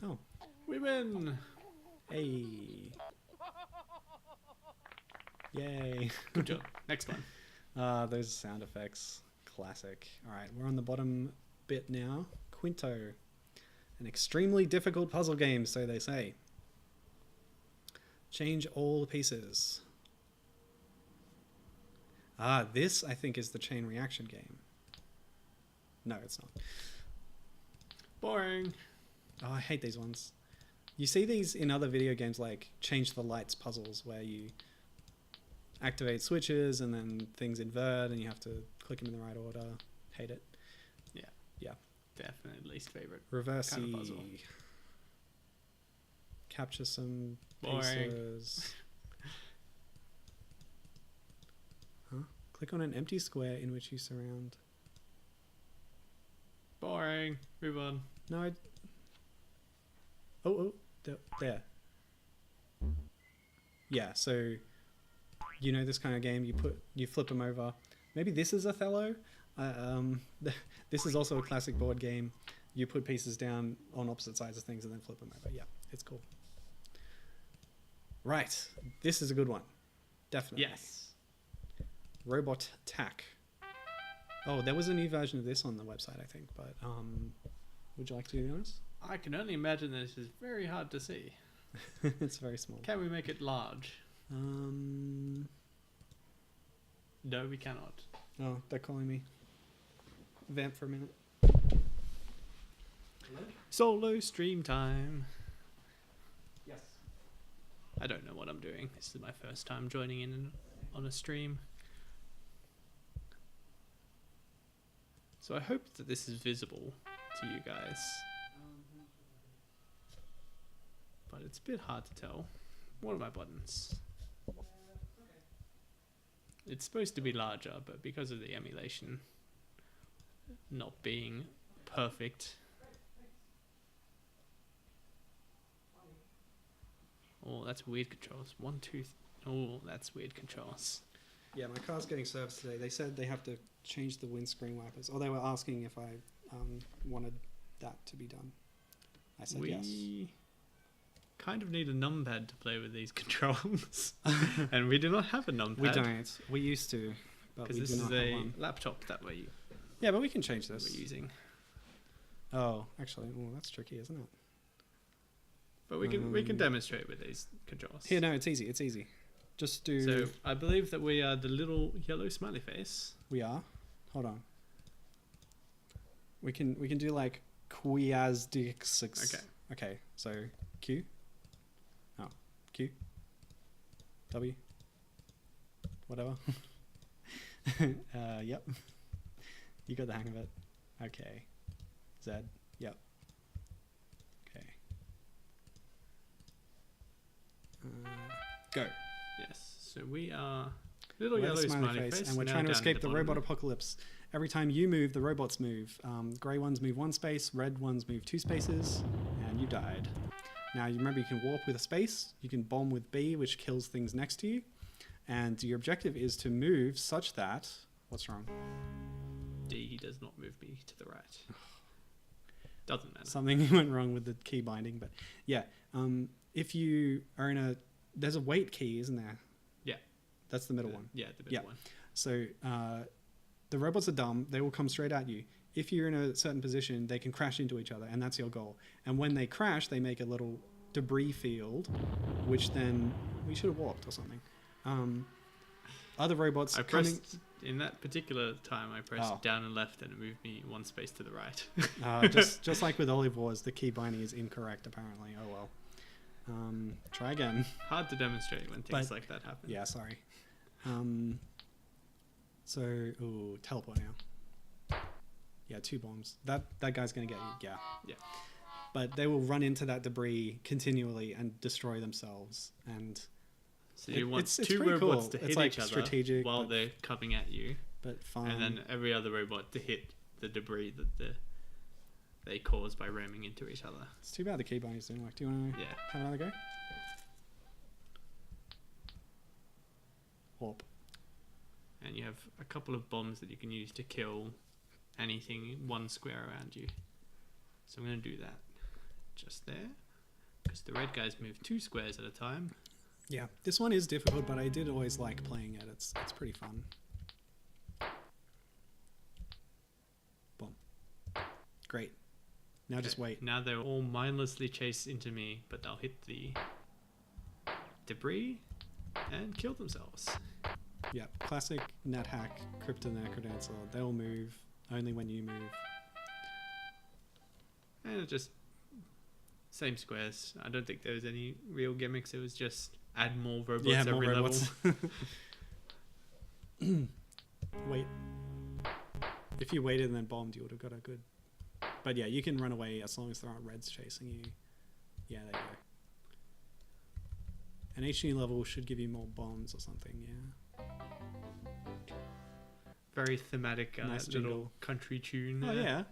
Oh. We win! Hey. Yay. Good job. Next one. Those sound effects. Classic. All right, we're on the bottom bit now. Quinto. An extremely difficult puzzle game, so they say. Change all pieces. This, I think, is the chain reaction game. No, it's not. Boring. Oh, I hate these ones. You see these in other video games like change the lights puzzles where you activate switches and then things invert and you have to click them in the right order. Hate it. Definitely least favorite. Reverse Kind of puzzle. Capture some Boring. pieces. Huh? Click on an empty square in which you surround. Boring. Move on. No, there. Yeah, so you know this kind of game. You flip them over. Maybe this is Othello. This is also a classic board game. You put pieces down on opposite sides of things and then flip them over. Yeah, it's cool. Right, this is a good one. Definitely. Yes. Robot Tack. Oh, there was a new version of this on the website, I think. But would you like to do the honors? I can only imagine this is very hard to see. It's very small. Can we make it large? No, we cannot. Oh, they're calling me. Vamp for a minute. Solo stream time. Yes. I don't know what I'm doing. This is my first time joining in on a stream. So I hope that this is visible to you guys. But it's a bit hard to tell. What are my buttons? It's supposed to be larger, but because of the emulation not being perfect. Oh, that's weird controls. 1, 2. Oh, that's weird controls. Yeah, my car's getting serviced today. They said they have to change the windscreen wipers. Or they were asking if I wanted that to be done. I said yes. We kind of need a numpad to play with these controls. And we do not have a numpad. We don't. We used to, but we Because do this not is have a one. laptop that we're Yeah, but we can change this. using. Oh, actually, that's tricky, isn't it? But we can demonstrate with these controls. Here, no, it's easy. It's easy. Just do. So I believe that we are the little yellow smiley face. We are. Hold on. We can do like Quiasdix. Okay. Okay. So Q. Oh, Q. W. Whatever. Yep. You got the hang of it. Okay. Z. Yep. Okay. Go. Yes. So we are little We're yellow the smiley face, and we're now trying to down escape at the bottom. robot apocalypse. Every time you move, the robots move. Grey ones move 1 space, red ones move 2 spaces, and you died. Now, you remember you can warp with a space, you can bomb with B, which kills things next to you, and your objective is to move such that... What's wrong? D does not move me to the right. Doesn't matter. Something went wrong with the key binding, but yeah. If you are in a... There's a wait key, isn't there? Yeah. That's the middle one. Yeah, the middle Yeah. one. So the robots are dumb. They will come straight at you. If you're in a certain position, they can crash into each other, and that's your goal. And when they crash, they make a little debris field, which then... We should have walked or something. Other robots In that particular time, I pressed Oh. down and left, and it moved me 1 space to the right. just like with Olive Wars, the key binding is incorrect, apparently. Oh, well. Try again. Hard to demonstrate when things But- like that happen. Yeah, sorry. Ooh, teleport now. Yeah, 2 bombs. That guy's gonna get you. Yeah. Yeah. But they will run into that debris continually and destroy themselves. And So you want it's 2 pretty robots cool. to It's hit like each other strategic, while but- they're coming at you, but fun. and then every other robot to hit the debris that they cause by ramming into each other. It's too bad the key bindings didn't work. Do you want to Yeah. have another go? Warp. And you have a couple of bombs that you can use to kill anything 1 square around you. So I'm going to do that just there, because the red guys move 2 squares at a time, Yeah, this one is difficult, but I did always like playing it. It's pretty fun. Boom. Great. Now just Okay, wait. Now they'll all mindlessly chase into me, but they'll hit the debris and kill themselves. Yeah, classic NetHack, Crypto Necrodancer. They'll move only when you move. And it just same squares. I don't think there was any real gimmicks. It was just add more robots Yeah, every more level. robots. Wait. If you waited and then bombed, you would have got a good. But yeah, you can run away as long as there aren't reds chasing you. Yeah, there you go. An HG level should give you more bombs or something, yeah. Very thematic Nice little jingle. country tune. Oh there. yeah.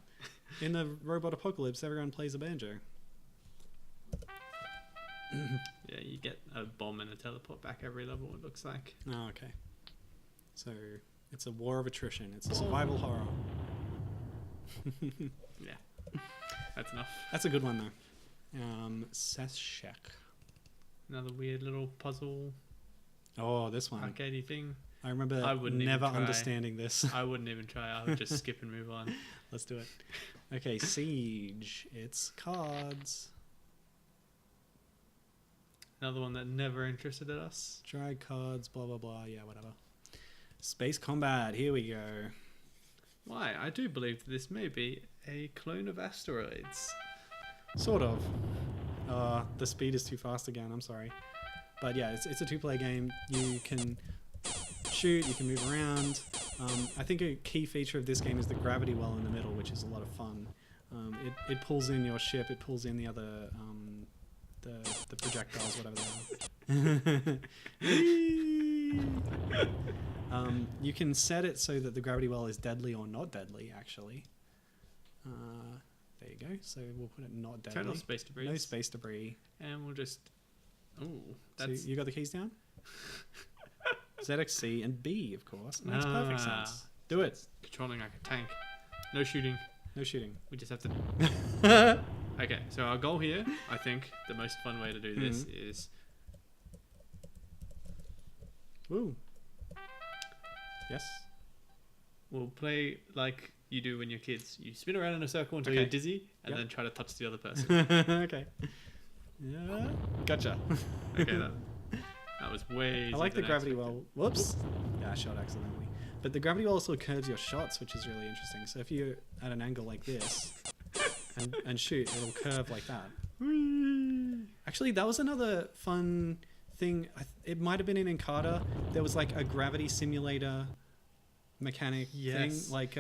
In the robot apocalypse, everyone plays a banjo. Yeah, you get a bomb and a teleport back every level, it looks like. Oh, okay. So it's a war of attrition. It's a survival horror. Yeah. That's enough. That's a good one though. Seshek. Another weird little puzzle Oh, this one. arcadey thing. I remember I wouldn't even never try. understanding this. I wouldn't even try. I would just skip and move on. Let's do it. Okay, Siege. It's cards. Another one that never interested us. Drag cards, blah, blah, blah. Yeah, whatever. Space Combat. Here we go. Why? I do believe that this may be a clone of Asteroids. Sort of. The speed is too fast again. I'm sorry. But yeah, it's a two-player game. You can shoot, you can move around. I think a key feature of this game is the gravity well in the middle, which is a lot of fun. It pulls in your ship, it pulls in the other, the projectiles, whatever they are. You can set it so that the gravity well is deadly or not deadly, actually. There you go. So we'll put it not deadly. Turn off space debris. No space debris. And we'll just... Oh, So that's... you got the keys down? ZXC and B, of course. Makes perfect sense. Do it. Controlling like a tank. No shooting. No shooting. We just have to... Okay, so our goal here, I think, the most fun way to do this is... Woo. Yes. We'll play like you do when you're kids. You spin around in a circle until Okay. you're dizzy, and Yep. then try to touch the other person. Okay. Yeah. Gotcha. Okay, that was way I like easier the than gravity expected. well. Whoops. Yeah, I shot accidentally. But the gravity well also curves your shots, which is really interesting. So if you're at an angle like this and shoot, it'll curve like that. Actually, that was another fun thing. It might have been in Encarta. There was like a gravity simulator mechanic Yes. thing. Like,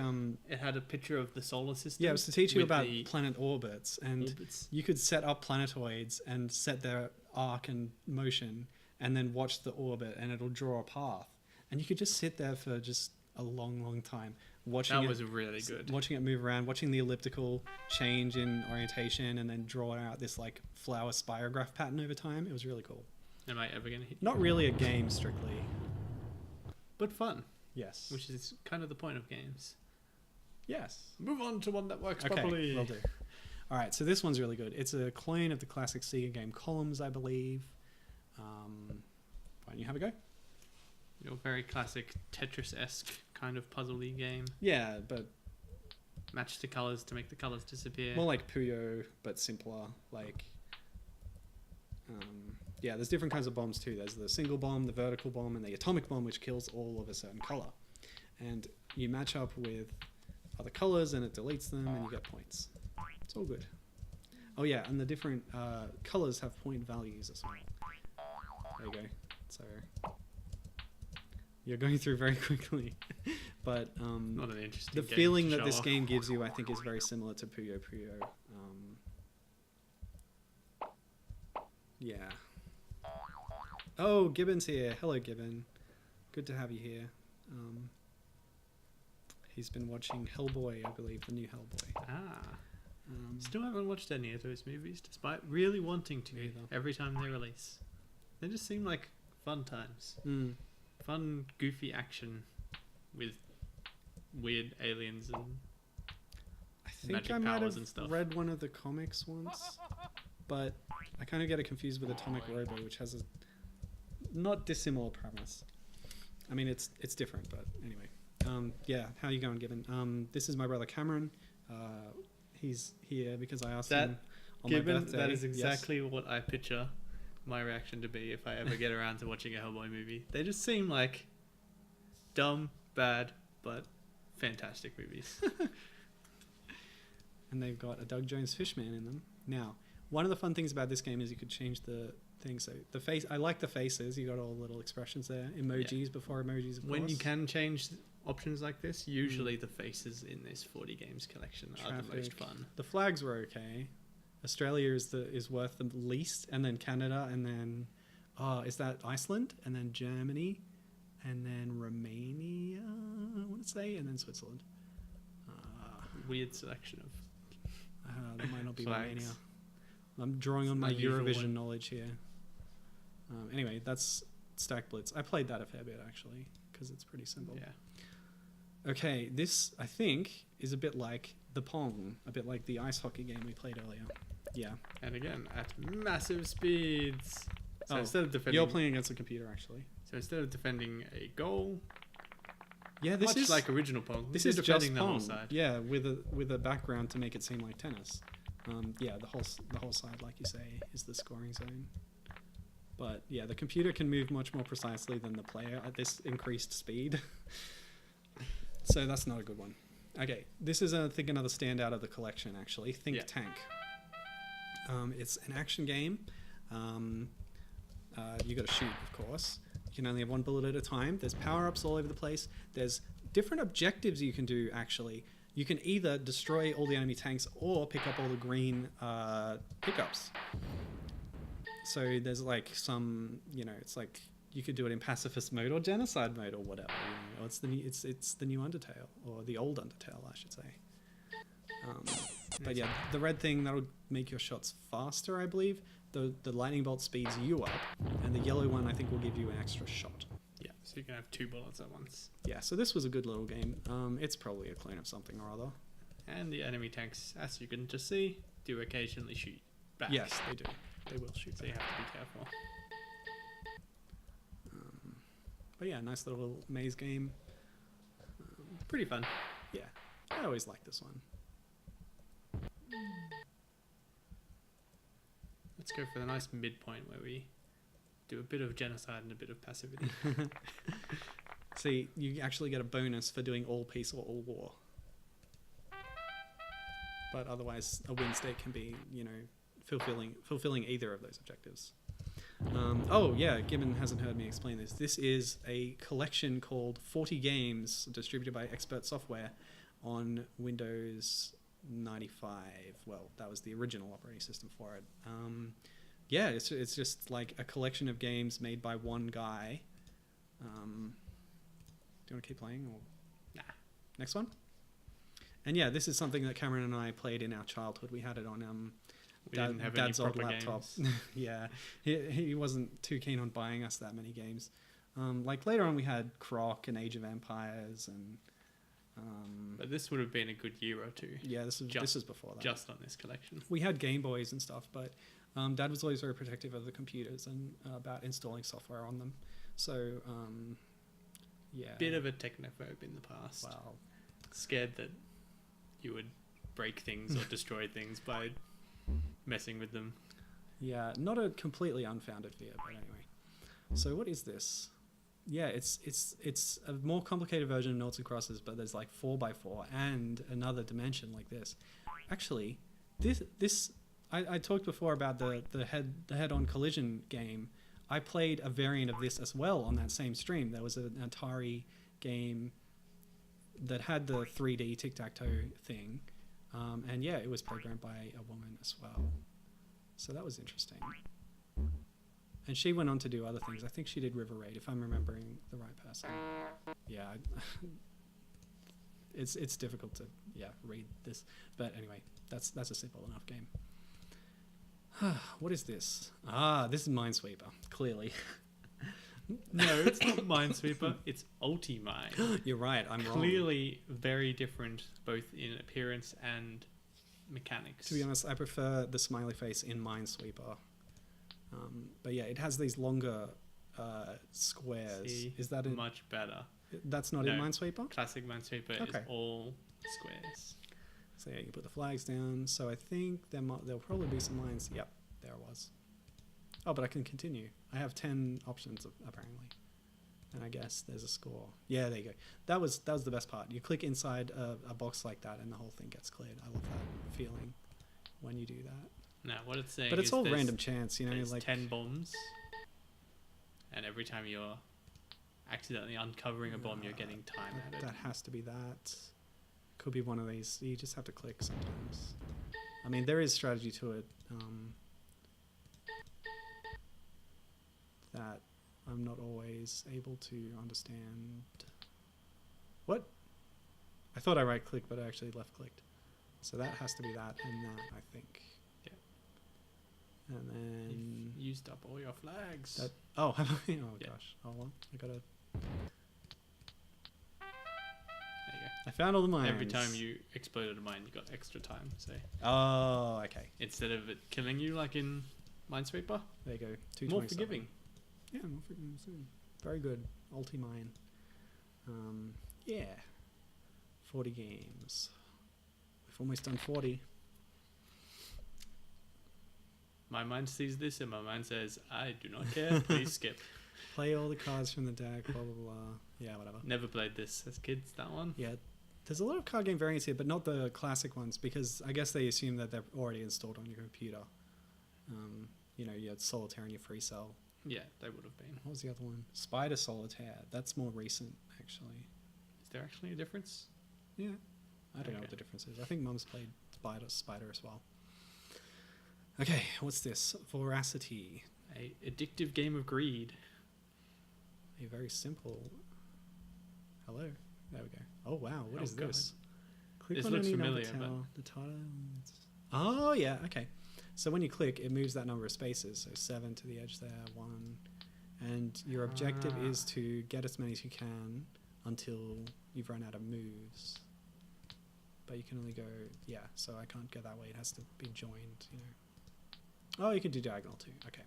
It had a picture of the solar system. yeah, it was to teach you with about the planet orbits. And orbits. you could set up planetoids and set their arc and motion and then watch the orbit and it'll draw a path. And you could just sit there for just a long, long time watching That it, was really good. watching it move around, watching the elliptical change in orientation and then draw out this like flower spirograph pattern over time. It was really cool. Am I ever going to hit you? Not really a game strictly. But fun, Yes. which is kind of the point of games. Yes. Move on to one that works Okay, properly. will do. All right, so this one's really good. It's a clone of the classic Sega game Columns, I believe. Why don't you have a go? Your very classic Tetris-esque kind of puzzle-y game. Yeah, but Match the colors to make the colors disappear. more like Puyo, but simpler. Like, yeah, there's different kinds of bombs too. There's the single bomb, the vertical bomb, and the atomic bomb, which kills all of a certain color. And you match up with other colors, and it deletes them, and you get points. It's all good. Oh yeah, and the different colors have point values as well. There you go. So you're going through very quickly, but Not an interesting the game feeling to that show this off. game gives you, I think, is very similar to Puyo Puyo. Yeah. Oh, Gibbon's here. Hello, Gibbon. Good to have you here. He's been watching Hellboy, I believe, the new Hellboy. Ah. Um, Still haven't watched any of those movies, despite really wanting to Me either. every time they release. They just seem like fun times. mm, Fun, goofy action with weird aliens and I think Magic I might powers have and stuff. read one of the comics once, but I kind of get it confused with Atomic Robo, which has a not dissimilar premise. I mean, it's different, but anyway. Yeah, how you going, Gibbon? This is my brother Cameron. He's here because I asked him on Gibbon, my birthday. that is Yes. exactly what I picture my reaction to be if I ever get around to watching a Hellboy movie. They just seem like dumb, bad, but fantastic movies. And they've got a Doug Jones Fishman in them. Now, one of the fun things about this game is you could change the thing. So the face, I like the faces. You got all the little expressions there, emojis before emojis. Of When course. you can change options like this, usually the faces in this 40 games collection are the most Traffic. fun. The flags were okay. Australia is worth the least, and then Canada, and then is that Iceland, and then Germany, and then Romania, I want to say, and then Switzerland. Weird selection of That might not be flags. Romania. I'm drawing on my Unusual Eurovision one. knowledge here. Anyway, that's Stack Blitz. I played that a fair bit actually because it's pretty simple. Yeah. Okay, this I think is a bit like the Pong, a bit like the ice hockey game we played earlier. Yeah. And again, at massive speeds. So Oh, instead of defending, You're playing against a computer actually. so instead of defending a goal, Yeah, this much is like original Pong, this you're is defending just the Pong. whole side. Yeah, with a background to make it seem like tennis. Yeah, the whole side, like you say, is the scoring zone. But yeah, the computer can move much more precisely than the player at this increased speed. So that's not a good one. Okay, this is I think another standout of the collection actually. Think Yeah. Tank. It's an action game. You got to shoot, of course. You can only have one bullet at a time. There's power-ups all over the place. There's different objectives you can do, actually. You can either destroy all the enemy tanks or pick up all the green pickups. So there's like some, it's like you could do it in pacifist mode or genocide mode or whatever. Or it's the new Undertale, or the old Undertale, I should say. But yeah, the red thing, that'll make your shots faster, I believe. The lightning bolt speeds you up, and the yellow one I think will give you an extra shot. Yeah, so you can have 2 bullets at once. Yeah, so this was a good little game. It's probably a clone of something or other. And the enemy tanks, as you can just see, do occasionally shoot back. Yes, they do. They will shoot. So you have to be careful. But yeah, nice little maze game. Pretty fun. Yeah, I always like this one. Let's go for the nice midpoint where we do a bit of genocide and a bit of passivity. See, you actually get a bonus for doing all peace or all war. But otherwise, a win state can be, fulfilling either of those objectives. Oh yeah, Gibbon hasn't heard me explain this. This is a collection called 40 Games, distributed by Expert Software on Windows 95. Well, that was the original operating system for it. Yeah, it's just like a collection of games made by one guy. Do you want to keep playing or Nah. Next one? And yeah, this is something that Cameron and I played in our childhood. We had it on We didn't have Dad's any old proper laptop. games. Yeah, he wasn't too keen on buying us that many games. Like later on, we had Croc and Age of Empires, and But this would have been a good year or two yeah, this is before that. just on this collection. We had Game Boys and stuff, but Dad was always very protective of the computers and about installing software on them. So yeah, Bit of a technophobe in the past. well, Scared that you would break things or destroy things by messing with them. yeah, not a completely unfounded fear, but anyway. So what is this? Yeah, it's a more complicated version of Noughts and Crosses, but there's like 4x4 and another dimension like this. Actually, this I talked before about the head-on collision game. I played a variant of this as well on that same stream. There was an Atari game that had the 3D tic-tac-toe thing, and yeah, it was programmed by a woman as well. So that was interesting. And she went on to do other things. I think she did River Raid, if I'm remembering the right person. Yeah, it's difficult to read this, but anyway, that's a simple enough game. What is this? This is Minesweeper. Clearly, No, it's not Minesweeper. It's Ultimine. you're right. I'm wrong. Clearly very different, both in appearance and mechanics. To be honest, I prefer the smiley face in Minesweeper. But yeah, it has these longer squares. See, Is that much better. that's not in No. Minesweeper? Classic Minesweeper Okay. is all squares. So yeah, you can put the flags down. So I think there'll probably be some lines. Yep, there it was. Oh, but I can continue. I have 10 options apparently, and I guess there's a score. Yeah, there you go. That was the best part. You click inside a box like that, and the whole thing gets cleared. I love that feeling when you do that. Now, what it's saying But it's is all there's- random chance, you know, there's like 10 bombs, and every time you're accidentally uncovering a bomb, you're getting time that, added. that has to be that. Could be one of these. You just have to click sometimes. I mean, there is strategy to it. That I'm not always able to understand. What? I thought I right clicked, but I actually left clicked. So that has to be that and that, I think. Yeah. And then You've used up all your flags. that. Oh, have I? Oh Yeah. gosh. Hold on. I gotta. There you I found all the go. mines. Every time you exploded a mine, you got extra time. So Oh, okay. instead of it killing you like in Minesweeper, There you go. more 227. forgiving. Yeah, more forgiving soon. Very good. Ulti mine. Yeah. 40 games. We've almost done 40. My mind sees this and my mind says, I do not care, please skip. Play all the cards from the deck, blah, blah, blah. Yeah, whatever. Never played this as kids, that one. Yeah. There's a lot of card game variants here, but not the classic ones, because I guess they assume that they're already installed on your computer. You know, you had Solitaire and your Free Cell. Yeah, they would have been. What was the other one? Spider Solitaire. That's more recent, actually. Is there actually a difference? Yeah. I don't know Okay. what the difference is. I think Mum's played Spider as well. Okay, what's this? Voracity. A addictive game of greed. A very simple. Hello. There we go. Oh wow, what Oh, is God. this? Click This on looks any number familiar, but- tile. The title. Oh yeah, okay. So when you click, it moves that number of spaces. So 7 to the edge there, 1, and your objective is Ah. to get as many as you can until you've run out of moves. But you can only go, yeah. So I can't go that way. It has to be joined. You know. Oh, you can do diagonal too. Okay.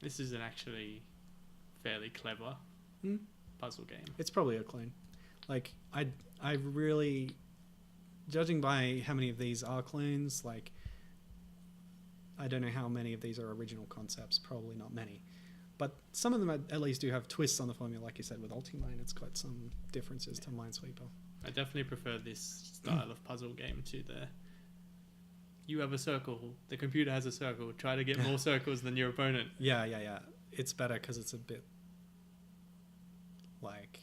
This is an actually fairly clever Hmm. puzzle game. It's probably a clone. Like I really, judging by how many of these are clones, like I don't know how many of these are original concepts. Probably not many, but some of them at least do have twists on the formula. Like you said with Ultimine, it's got some differences to Minesweeper. I definitely prefer this style of puzzle game to the you have a circle, the computer has a circle, try to get more circles than your opponent. Yeah. It's better because it's a bit like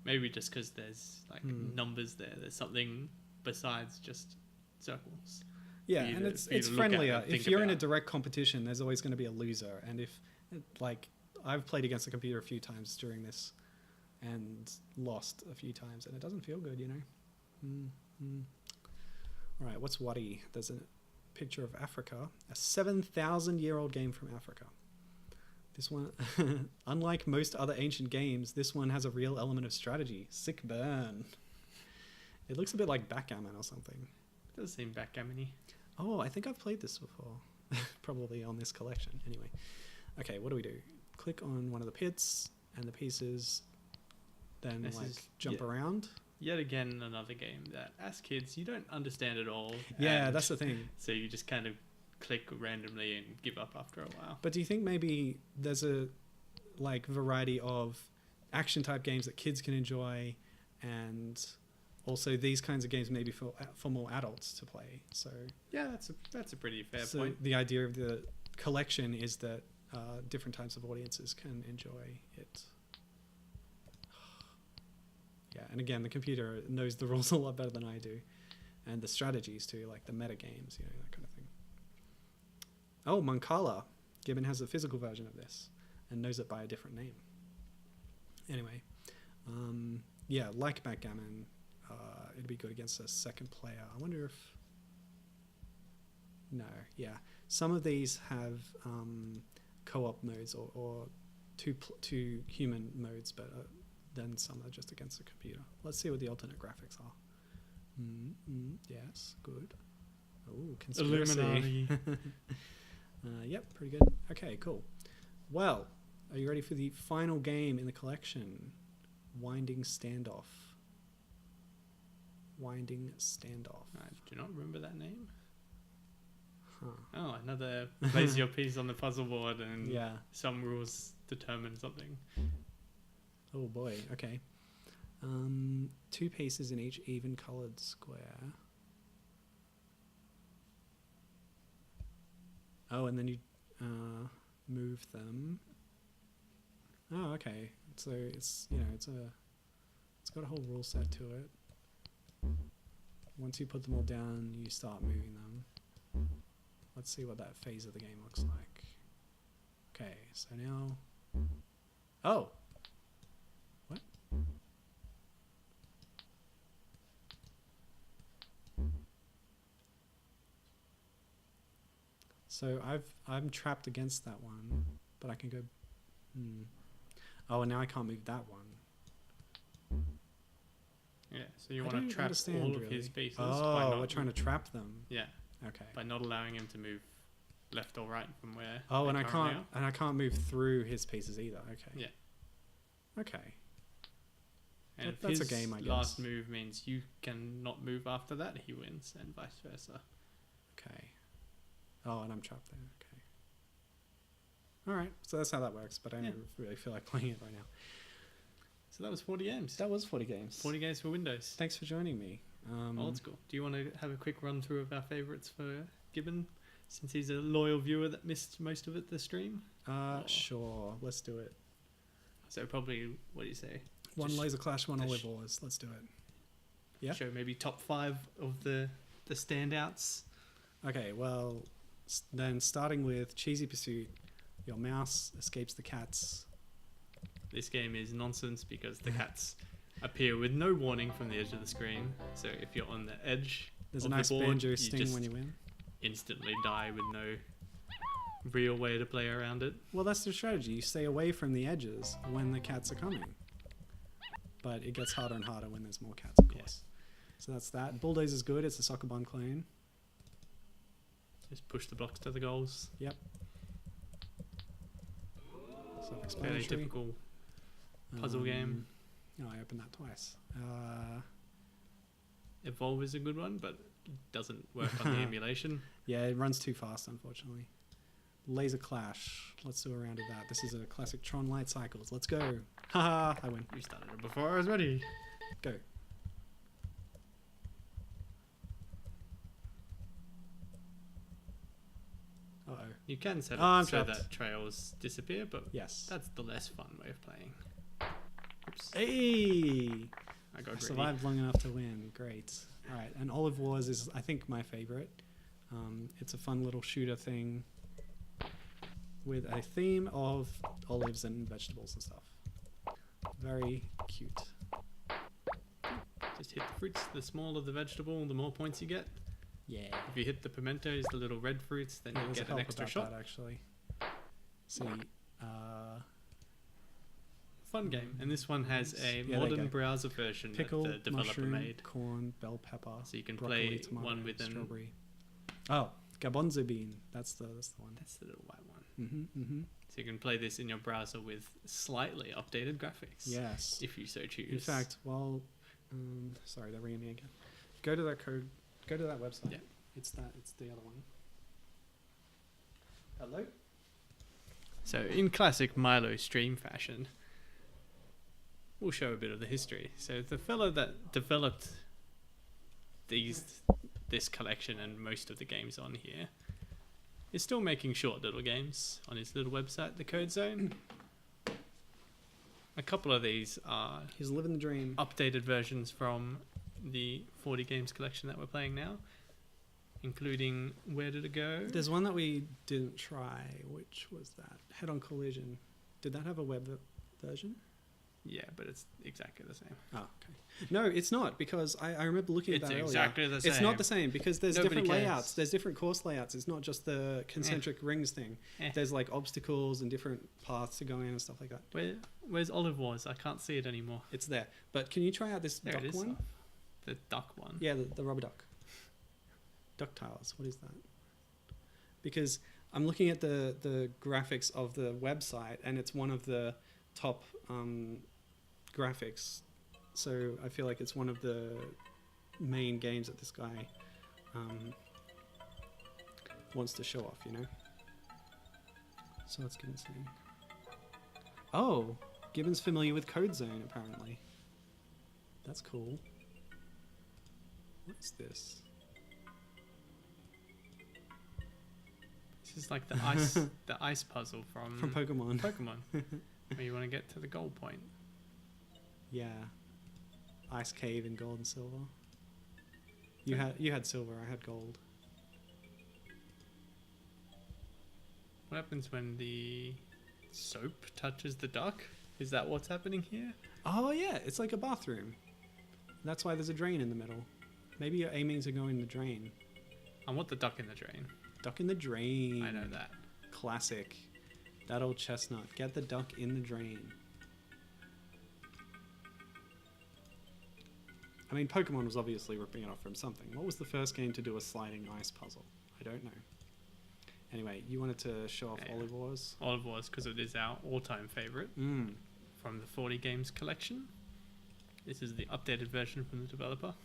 Maybe just because there's like Hmm. numbers there. There's something besides just circles. yeah, for you and to- it's for you it's to look at friendlier. and If think you're in a about. direct competition, there's always going to be a loser, and if like I've played against the computer a few times during this, and lost a few times, and it doesn't feel good, you know. All right, what's Wadi? There's a picture of Africa, a 7,000-year-old game from Africa. This one, unlike most other ancient games, this one has a real element of strategy. Sick burn. It looks a bit like backgammon or something. It does seem backgammon-y. Oh, I think I've played this before. Probably on this collection. Anyway. Okay, what do we do? Click on one of the pits and the pieces, then This like is- jump yeah. around. Yet again, another game that, as kids, you don't understand at all. Yeah, and that's the thing. so you just kind of click randomly and give up after a while. But do you think maybe there's a like variety of action type games that kids can enjoy, and also these kinds of games maybe for more adults to play? So Yeah, that's a pretty fair so point. the idea of the collection is that different types of audiences can enjoy it. Yeah, and again, the computer knows the rules a lot better than I do, and the strategies too, like the meta games, you know, that kind of thing. Oh, Mancala. Gibbon has a physical version of this and knows it by a different name. Anyway, yeah, like backgammon, it'd be good against a second player. I wonder if... No, yeah. Some of these have co-op modes or two human modes, but then some are just against the computer. Let's see what the alternate graphics are. Yes, good. Oh, conspiracy. Illuminati. Yep, pretty good. Okay, cool. Well, are you ready for the final game in the collection? Winding Standoff. Winding Standoff. I do not remember that name. Huh. Oh, another place your piece on the puzzle board and Yeah. some rules determine something. Oh boy. Okay. 2 pieces in each even colored square. Oh, and then you move them. Oh, okay. So it's it's got a whole rule set to it. Once you put them all down, you start moving them. Let's see what that phase of the game looks like. Okay, so now. Oh. What? So I'm trapped against that one, but I can go. Oh, and now I can't move that one. Yeah, so you I want don't to trap understand, all of really. his pieces. Oh, we're trying to trap them. Yeah, Okay. by not allowing him to move left or right from where. Oh, they and I currently can't are. and I can't move through his pieces either. Okay. Yeah. Okay. And if that's a his game, I last guess. move means you cannot move after that, he wins, and vice versa. Okay. Oh, and I'm trapped there. Okay. All right. So that's how that works. But I don't really feel like playing it right now. So that was 40 games. That was 40 games. 40 games for Windows. Thanks for joining me. Old school. Do you want to have a quick run through of our favourites for Gibbon, since he's a loyal viewer that missed most of it the stream? Sure. Let's do it. So probably, what do you say? One Just Laser Clash, one to Olive Wars. Let's do it. Yeah. Show maybe top 5 of the standouts. Okay. Well, then starting with Cheesy Pursuit, your mouse escapes the cats. This game is nonsense because the cats appear with no warning from the edge of the screen. So if you're on the edge There's a of nice the board, banjo you sting just when you win. instantly die with no real way to play around it. Well, that's the strategy. You stay away from the edges when the cats are coming. But it gets harder and harder when there's more cats, of course. So that's that. Bulldoze is good. It's a soccer bomb clone. Just push the blocks to the goals. Yep. Fairly Self-explanatory. typical puzzle game. Oh, I opened that twice. Evolve is a good one, but it doesn't work on the emulation. Yeah, it runs too fast, unfortunately. Laser Clash. Let's do a round of that. This is a classic Tron Light Cycles. Let's go. Haha, I win. We started it before I was ready. Go. Uh-oh. You can set Oh, I'm it so trapped. that trails disappear, but Yes. that's the less fun way of playing. Oops, Hey! I I got greedy. survived long enough to win. Great. All right. And Olive Wars is, I think, my favorite. It's a fun little shooter thing with a theme of olives and vegetables and stuff. Very cute. Just hit the fruits. The smaller the vegetable, the more points you get. Yeah. If you hit the pimentos, the little red fruits, then you There's get a an help extra about shot. that, actually. See, Fun game. And this one has a Yeah, there you modern go. browser version pickle, that the developer mushroom, made. corn, bell pepper, So you can broccoli, play tomato, one with an... strawberry. Oh, garbanzo bean. That's the one. That's the little white one. Mm-hmm. So you can play this in your browser with slightly updated graphics. Yes. If you so choose. In fact, well, sorry, they're ringing me again. Go to that code. Go to that website. Yeah. It's that. It's the other one. Hello. So in classic Milo stream fashion, we'll show a bit of the history. So the fellow that developed this collection and most of the games on here is still making short little games on his little website, The Code Zone. A couple of these are He's living the dream. updated versions from the 40 games collection that we're playing now, including Where Did It Go? There's one that we didn't try. Which was that? Head-on Collision. Did that have a web version? Yeah, but it's exactly the same. Oh, okay. No, it's not, because I remember looking at It's that exactly earlier. the It's same. not the same, because there's Nobody different cares. layouts. There's different course layouts. It's not just the concentric rings thing. There's like obstacles and different paths to go in and stuff like that. Where's Olive Wars? I can't see it anymore. It's there. But can you try out this There duck it is. one? The duck one. Yeah, the rubber duck. Duck tiles. What is that? Because I'm looking at the graphics of the website, and it's one of the top graphics. So I feel like it's one of the main games that this guy wants to show off, you know? So what's Gibbons saying? Oh, Gibbons familiar with Code Zone, apparently. That's cool. What's this? This is like the ice puzzle from Pokemon. Pokemon, where you want to get to the goal point. Yeah. Ice Cave in gold and silver. You had silver, I had gold. What happens when the soap touches the duck? Is that what's happening here? Oh yeah, it's like a bathroom. That's why there's a drain in the middle. Maybe you're aiming to go in the drain. I want the duck in the drain. Duck in the drain. I know that. Classic. That old chestnut. Get the duck in the drain. I mean, Pokemon was obviously ripping it off from something. What was the first game to do a sliding ice puzzle? I don't know. Anyway, you wanted to show off Yeah. Olive Wars? Olive Wars, because it is our all-time favorite from the 40 games collection. This is the updated version from the developer.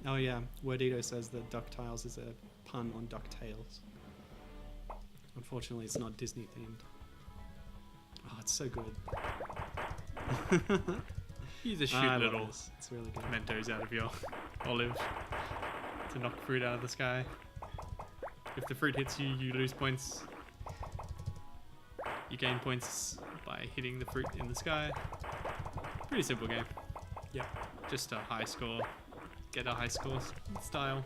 Oh yeah, Wordito says that DuckTales is a pun on DuckTales. Unfortunately, it's not Disney themed. Oh, it's so good. You just shoot I love little this. It's really good. Mentos out of your olive to knock fruit out of the sky. If the fruit hits you, you lose points. You gain points by hitting the fruit in the sky. Pretty simple game. Yeah. Just a high score. Get a high score style.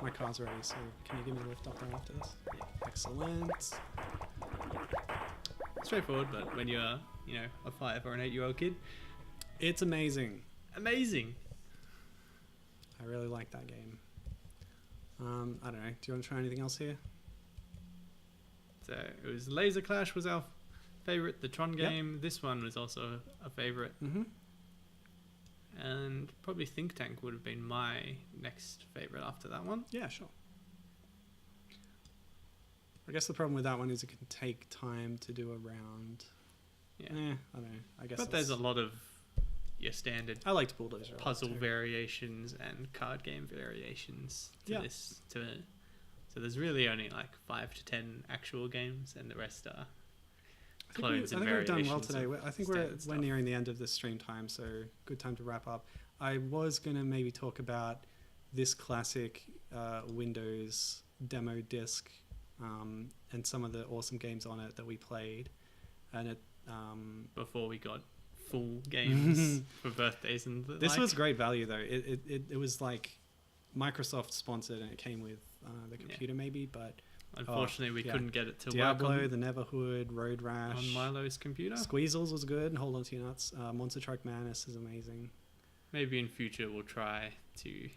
My car's ready, so can you give me a lift up there after this? Yeah. Excellent. Straightforward, but when you're, a 5 or an 8-year-old kid, It's amazing. amazing. I really like that game. I don't know. Do you want to try anything else here? So it was Laser Clash was our favorite. The Tron Yep. game. This one was also a favorite. Mm-hmm. And probably Think Tank would have been my next favorite after that one. Yeah, sure. I guess the problem with that one is it can take time to do a round. Yeah. I don't know. I guess. But there's a lot of your standard I liked Bulldozer. a lot puzzle too. variations and card game variations to Yeah. this. So there's really only like 5 to 10 actual games, and the rest are clones I and think we've done well variations today. of I think we're standard stuff. nearing the end of the stream time, so good time to wrap up. I was going to maybe talk about this classic Windows demo disc and some of the awesome games on it that we played. And it Before we got full games for birthdays and the this like. was great value though. It was like Microsoft sponsored and it came with the computer maybe, but Unfortunately, we yeah. couldn't get it to Diablo, work the Neverhood, Road on Rash, Milo's computer. Squeezles was good. Hold on to your nuts. Monster Truck Madness is amazing. Maybe in future we'll try to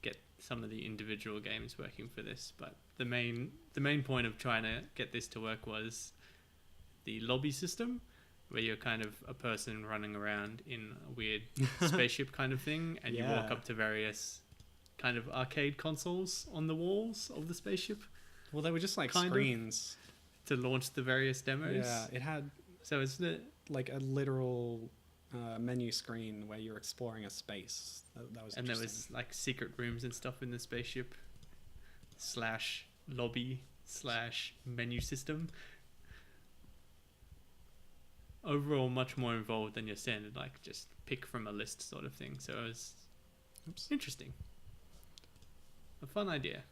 get some of the individual games working for this, but the main point of trying to get this to work was the lobby system, where you're kind of a person running around in a weird spaceship kind of thing, and you walk Yeah. up to various kind of arcade consoles on the walls of the spaceship Well, they were just like Kind of. screens. to launch the various demos. Yeah, it had So it's the like a literal menu screen where you're exploring a space. That was and there interesting. was like secret rooms and stuff in the spaceship / lobby / menu system. Overall, much more involved than your standard like just pick from a list sort of thing. So it was Oops. interesting, a fun idea,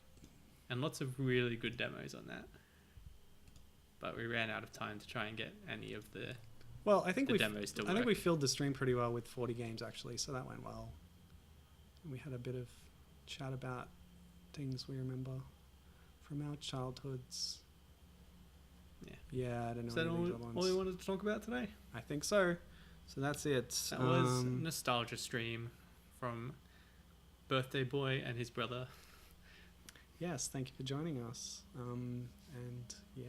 and lots of really good demos on that. But we ran out of time to try and get any of the Well, I think demos to work. I think we filled the stream pretty well with 40 games actually, so that went well. And we had a bit of chat about things we remember from our childhoods. Yeah. Yeah, I don't know Is that any of all, these other all ones. we wanted to talk about today? I think so. So that's it. That was nostalgia stream from Birthday Boy and his brother. Yes, thank you for joining us. And yeah,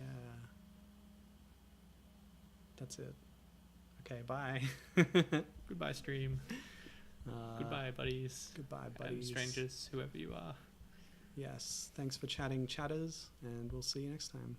that's it. Okay, bye. Goodbye, stream. Goodbye, buddies. Goodbye, And buddies. strangers, whoever you are. Yes. Thanks for chatting, chatters, and we'll see you next time.